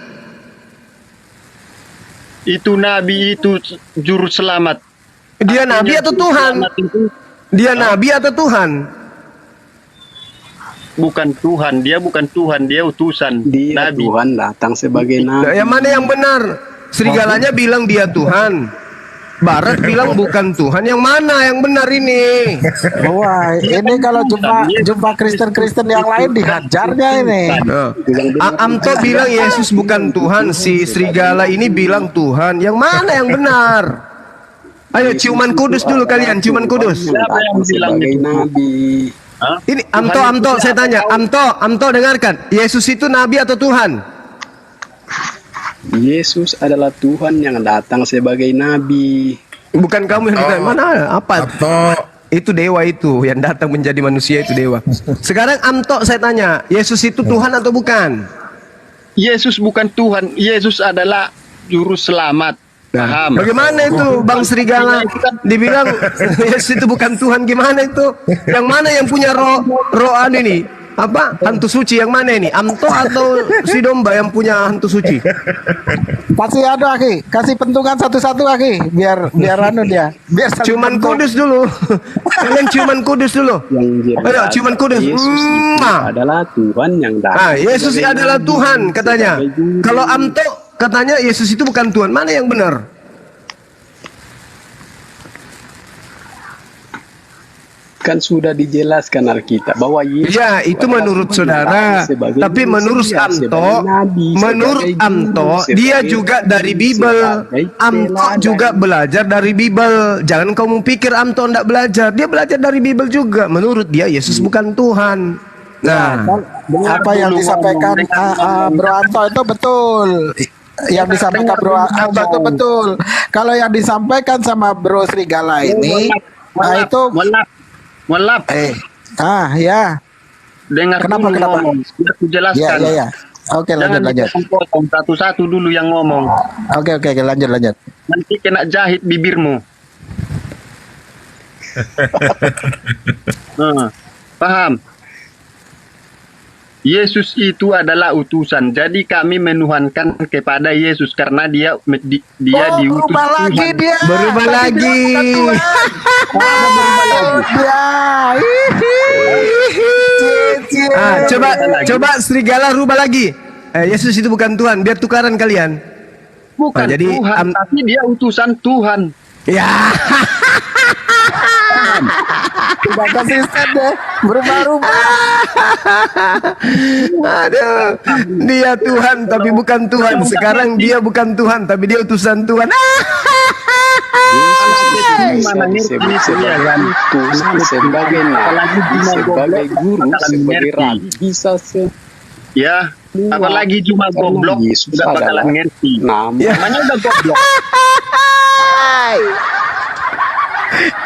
K: Itu nabi, itu juru selamat.
F: Dia nabi atau Tuhan? Dia nabi atau Tuhan?
K: Bukan Tuhan, dia bukan Tuhan, dia utusan.
L: Dia
K: nabi.
L: Tuhan datang sebagai nabi.
F: Yang mana yang benar? Serigalanya bilang dia Tuhan. Barat bilang bukan Tuhan. Yang mana yang benar ini?
B: Wah, ini kalau jumpa Kristen-Kristen yang lain dihajarnya ini.
F: Amto bilang Yesus bukan Tuhan. Si serigala ini bilang Tuhan. Yang mana yang benar? Ayo ciuman kudus dulu kalian, ciuman kudus.
K: Siapa yang bilang
L: sebagai nabi?
F: Ini Amto saya tanya, Amto dengarkan. Yesus itu nabi atau Tuhan?
L: Yesus adalah Tuhan yang datang sebagai nabi.
F: Bukan kamu yang datang. Mana? Apa? Itu dewa itu yang datang menjadi manusia, itu dewa. Sekarang Amto saya tanya, Yesus itu Tuhan atau bukan?
K: Yesus bukan Tuhan, Yesus adalah juru selamat. Paham?
F: Bagaimana itu Bang Serigala dibilang Yesus itu bukan Tuhan, gimana itu? Yang mana yang punya roh ini? Apa? Hantu suci yang mana ini? Amto atau si domba yang punya hantu suci?
B: Kasih Aki, kasih pentungan satu-satu Aki, biar anu dia. Biar
F: ciuman kudus dulu. Kalian ciuman kudus dulu. Ayo ciuman kudus.
L: Yesus itu adalah Tuhan yang datang.
F: Yesus adalah Tuhan katanya. Kalau Amto katanya Yesus itu bukan Tuhan. Mana yang benar?
L: Kan sudah dijelaskan Alkitab bahwa Yesus
F: ya itu menurut saudara, tapi menurut Amto dia juga dari Bible. Amto juga belajar dari Bible. Jangan kamu pikir Amto tidak belajar, dia belajar dari Bible juga. Menurut dia Yesus bukan Tuhan. Nah,
B: apa yang disampaikan Bro Anto itu betul. Yang disampaikan Bro Anto itu betul. Kalau yang disampaikan sama Bro Serigala ini, itu
K: Molap.
B: Ya.
K: Dengar
B: kenapa?
K: Aku jelaskan.
B: Ya. Oke, lanjut.
K: Potong satu-satu dulu yang ngomong.
B: Oke, lanjut.
K: Nanti kena jahit bibirmu. Paham? Yesus itu adalah utusan. Jadi kami menuhankan kepada Yesus karena dia diutus
B: Tuhan.
F: Berubah lagi. Coba Serigala rubah lagi. Yesus itu bukan Tuhan, biar tukaran kalian.
K: Bukan jadi Tuhan, tapi dia utusan Tuhan.
F: Ya.
B: Tidak konsisten deh, berubah-ubah.
F: Aduh, dia Tuhan tapi bukan Tuhan. Sekarang dia bukan Tuhan tapi dia utusan Tuhan.
L: sebagai guru, sebagai rabi, bisa
K: ya, apalagi cuma goblok sudah bakalan ngerti. Namanya udah goblok.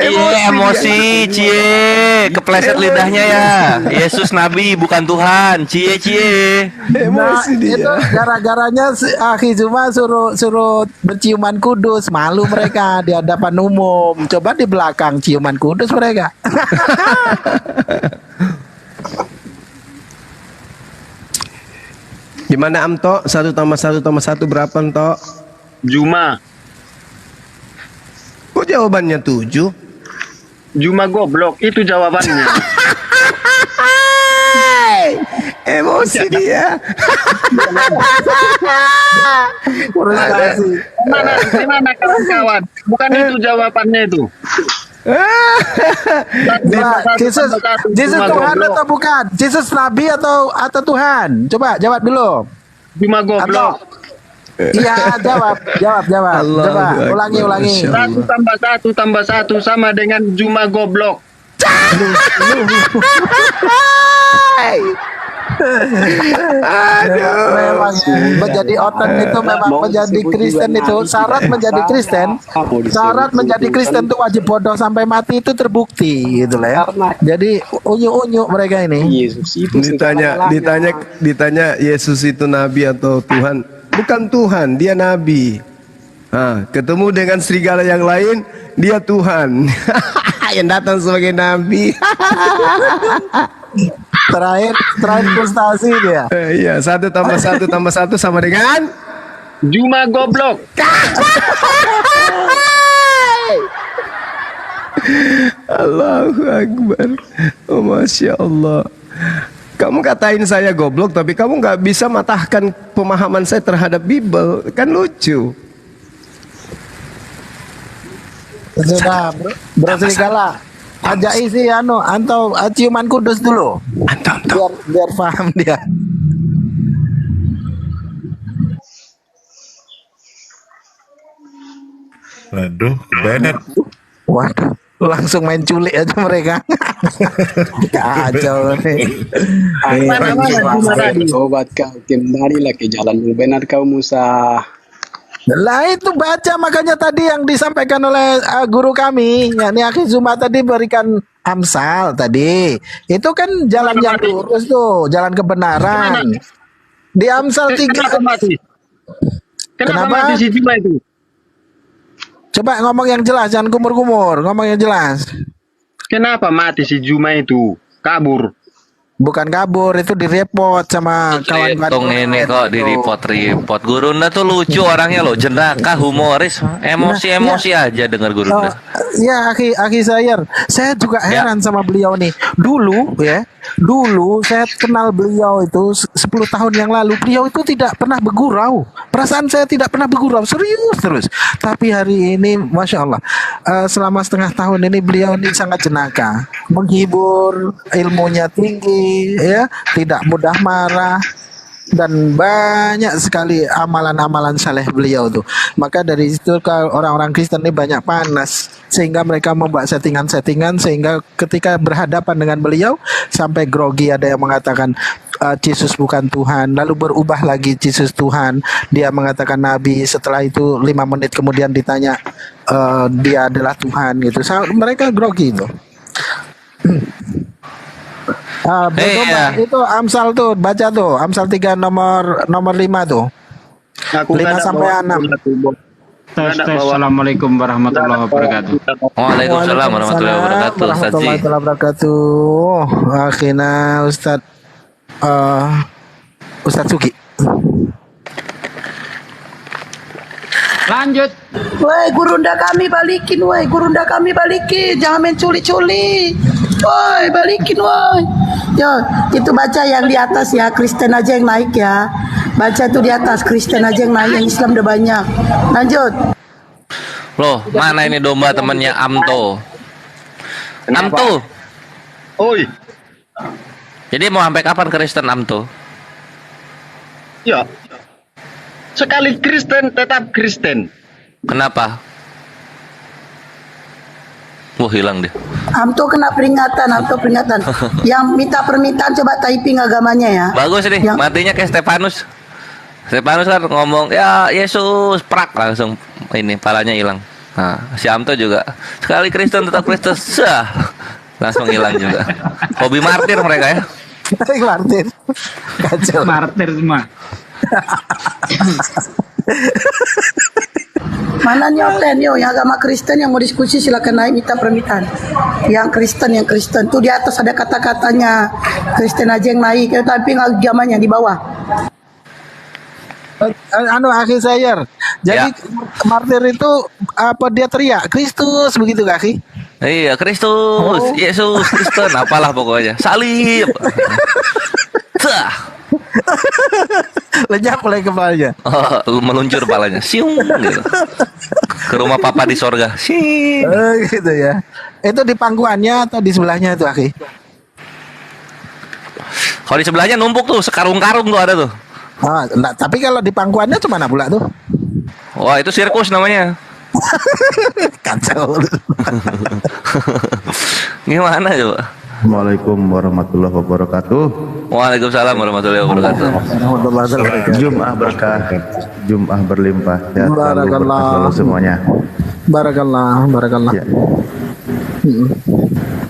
G: Emosi, cie, kepleset lidahnya ya. Yesus nabi bukan Tuhan, cie.
B: Emosi dia. Itu gara-garanya Akhi Zuma suruh berciuman kudus, malu mereka di hadapan umum. Coba di belakang ciuman kudus mereka.
F: Gimana Amto? 1 tambah 1 tambah 1 berapa Amto?
K: Juma.
F: Kok jawabannya 7?
K: Juma goblok, itu jawabannya.
F: Emosi dia.
K: Gimana kawan-kawan? Bukan itu jawabannya itu.
B: Jesus Tuhan atau bukan? Jesus Nabi atau Tuhan? Coba jawab dulu.
K: Juma goblok.
B: Iya, jawab. Coba, ulangi.
K: 1 tambah 1 sama dengan Juma goblok.
B: Memang menjadi otot itu memang menjadi Kristen itu syarat menjadi Kristen itu wajib bodoh sampai mati itu terbukti gitu lah ya. Jadi unyu mereka ini.
F: Ditanya Yesus itu nabi atau Tuhan? Bukan Tuhan, dia nabi. Ketemu dengan serigala yang lain, dia Tuhan yang datang sebagai nabi.
B: terakhir frustasi dia.
F: Iya, 1 tambah 1 tambah 1 sama dengan
K: Juma goblok.
F: Allahu Akbar. Oh, Masya Allah. Kamu katain saya goblok, tapi kamu nggak bisa matahkan pemahaman saya terhadap Bible. Kan lucu.
B: Sudah, bro serigala. Ajak isi antau ciuman kudus dulu. Biar paham dia.
M: Waduh, Bennett.
B: Waduh, langsung main culik aja mereka. Kacau nih.
L: Sobat kau kembalilah ke jalan yang benar kau Musa.
B: Lah itu baca, makanya tadi yang disampaikan oleh guru kami, yakni Akhi Zuma tadi berikan Amsal tadi. Itu kan jalan yang lurus tuh, jalan kebenaran. Di Amsal 3.
K: Kenapa mati si Juma itu?
B: Coba ngomong yang jelas, jangan kumur-kumur, ngomong yang jelas.
K: Kenapa mati si Juma itu? Kabur.
B: Bukan kabur, itu direpot sama kawan-kawan.
G: Ini kok direpot. Gurunda tuh lucu orangnya loh, jenaka, humoris, emosi aja dengar Gurunda.
B: Ya, Akhi Sayer, saya juga heran sama beliau nih. Dulu saya kenal beliau itu 10 tahun yang lalu. Beliau itu tidak pernah bergurau. Perasaan saya tidak pernah bergurau, serius terus. Tapi hari ini, Masya Allah, selama setengah tahun ini beliau ini sangat jenaka, menghibur, ilmunya tinggi, ya, tidak mudah marah, dan banyak sekali amalan-amalan saleh beliau tuh. Maka dari situ orang-orang Kristen ini banyak panas, sehingga mereka membuat settingan-settingan, sehingga ketika berhadapan dengan beliau sampai grogi. Ada yang mengatakan Yesus bukan Tuhan, lalu berubah lagi Yesus Tuhan, dia mengatakan Nabi, setelah itu 5 menit kemudian ditanya dia adalah Tuhan gitu. Mereka grogi itu. Itu Amsal tuh, baca tuh Amsal 3 nomor 5 tuh. 5 sampai 6.
H: Assalamualaikum warahmatullahi wabarakatuh.
G: Waalaikumsalam warahmatullahi
B: wabarakatuh. Akhirnya Ustadz Suki.
H: Lanjut.
D: Woi, gurunda kami balikin, jangan main culi-culi. Woi, balikin, woi. Yo, itu baca yang di atas ya, Kristen aja yang naik ya. Baca tuh di atas, Kristen aja yang naik, yang Islam udah banyak. Lanjut.
G: Loh, mana ini domba temannya Amto? Amto.
K: Oi.
G: Jadi mau sampai kapan Kristen Amto?
K: Ya. Sekali Kristen tetap Kristen.
G: Kenapa? Wah, hilang dia.
D: Amto kena peringatan. Yang minta permintaan coba typing agamanya ya.
G: Bagus nih, matinya kayak Stefanus. Stefanus kan ngomong, ya Yesus, prak, langsung ini palanya hilang. Nah, si Amto juga sekali Kristen tetap Kristen, langsung hilang juga. Hobi martir mereka ya.
B: Martir. Kacau.
H: Martir semua.
D: Mana nyoten yo yang agama Kristen yang mau diskusi silakan naik minta permintaan. Yang Kristen tuh di atas ada kata-katanya. Kristen aja yang naik, tapi agamanya di bawah.
B: Akhi Sayer. Jadi martir itu apa, dia teriak Kristus begitu gak, Akhi?
G: Iya, Kristus, Yesus, Kristen, apalah pokoknya. Salib.
B: Lenyap oleh kepalanya.
G: Meluncur kepalanya. Siung gitu. Ke rumah papa di sorga.
B: Gitu ya. Itu di pangkuannya atau di sebelahnya itu, Akhi?
G: Kalau di sebelahnya numpuk tuh, sekarung-karung tuh ada tuh.
B: Tapi kalau di pangkuannya cemana pula tuh?
G: Wah, itu sirkus namanya.
B: Kacau.
G: Gimana coba?
M: Assalamualaikum warahmatullahi wabarakatuh.
G: Waalaikumsalam warahmatullahi wabarakatuh.
M: Jum'ah berkah, Jum'ah berlimpah. Ya,
B: Barakallah.
M: Semuanya.
B: Barakallah. Ya.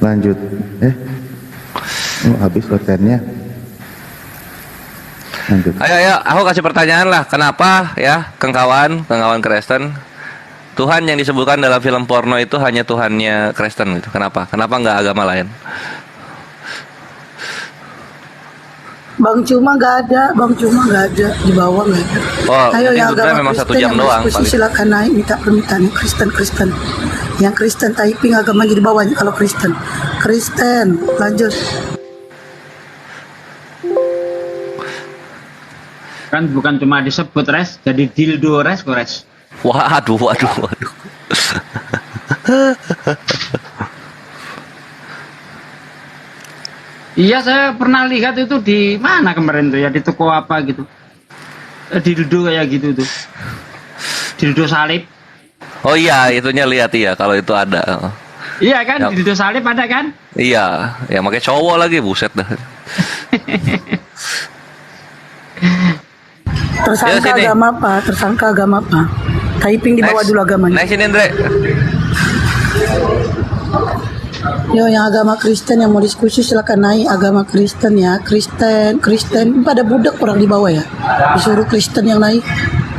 M: Lanjut. Habis kontennya. Lanjut.
G: Ayo, aku kasih pertanyaan lah. Kenapa ya kawan Kristen Tuhan yang disebutkan dalam film porno itu hanya Tuhannya Kristen gitu. Kenapa? Kenapa nggak agama lain?
D: Bang Cuma nggak ada di bawah nggak ada.
G: Oh,
D: Ayo
G: jadi
D: yang
G: sebenarnya
D: agama
G: memang 1
D: Kristen
G: jam
D: yang
G: doang,
D: berdiskusi
G: paling.
D: silakan naik minta permintaan yang Kristen typing agamanya di bawahnya kalau Kristen lanjut.
H: Kan bukan cuma disebut res, jadi dildo res kok res.
G: Waduh.
H: Iya, saya pernah lihat itu di mana kemarin tuh ya, di toko apa gitu. Dildo kayak gitu tuh. Dildo salib.
G: Oh iya, itunya lihat ya kalau itu ada.
H: Iya kan,
G: Ya.
H: dildo salib ada kan?
G: Iya, ya makanya cowok lagi, buset dah.
D: Tersangka
G: Yo, sini.
D: agama apa? Typing di bawah dulu agamanya.
G: Naik sini, Andre.
D: Yo, yang agama Kristen yang mau diskusi silakan naik. Agama Kristen ya, Kristen pada budak orang di bawah ya. Disuruh Kristen yang naik.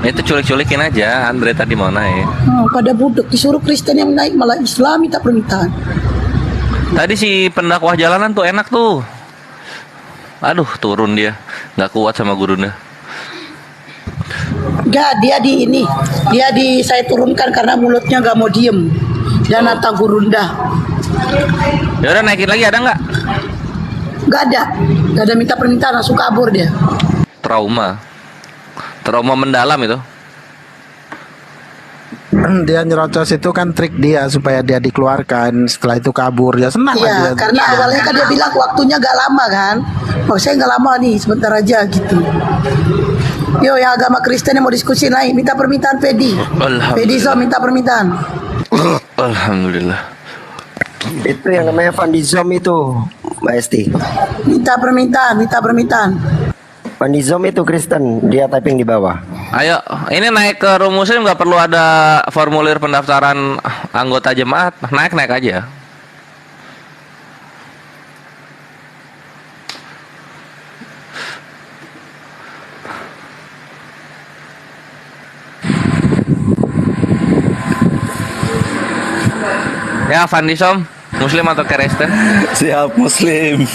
G: Itu culik-culikin aja, Andre tadi mau naik.
D: Pada budak disuruh Kristen yang naik, malah Islam minta permintaan.
G: Tadi si pendakwah jalanan tuh enak tuh. Aduh, turun dia. Nggak kuat sama gurunya.
D: Enggak, dia saya turunkan karena mulutnya nggak mau diem. Dan Nata Gurunda.
G: Ya udah, naikin lagi, ada nggak?
D: Nggak ada minta permintaan, langsung kabur dia.
G: Trauma mendalam itu.
B: Dia nyerocos itu kan trik dia supaya dia dikeluarkan, setelah itu kabur. Dia senang
D: Iya,
B: aja.
D: karena awalnya kan dia bilang waktunya nggak lama kan. Oh, saya nggak lama nih, sebentar aja gitu. Yo, yang agama Kristen yang mau diskusi naik, minta permintaan Pedi. Pedi so minta permintaan.
G: Alhamdulillah.
J: Itu yang namanya Vandizom itu, Mbak Esti.
D: Minta permintaan.
J: Vandizom itu Kristen, dia typing di bawah.
G: Ayo, ini naik ke Room Muslim nggak perlu ada formulir pendaftaran anggota jemaat, naik aja. Ya, Vandisom, Muslim atau Kristen?
J: Siap, Muslim.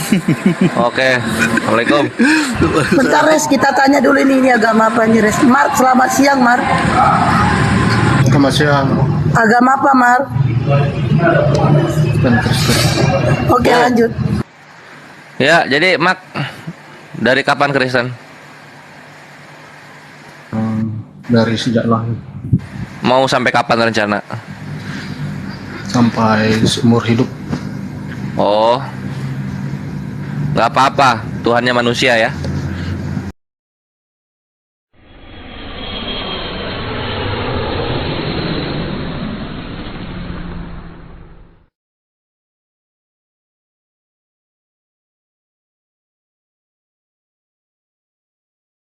G: Oke, Assalamualaikum.
D: Bentar Res, kita tanya dulu ini agama apa nih Res. Mark, selamat siang Mark.
C: Selamat siang.
D: Agama apa Mark?
C: Dan Kristen.
D: Oke, lanjut.
G: Ya, jadi Mak, dari kapan Kristen?
C: Dari sejak lahir
G: Mau sampai kapan rencana?
C: sampai seumur hidup.
G: Oh, nggak apa-apa, Tuhannya manusia ya.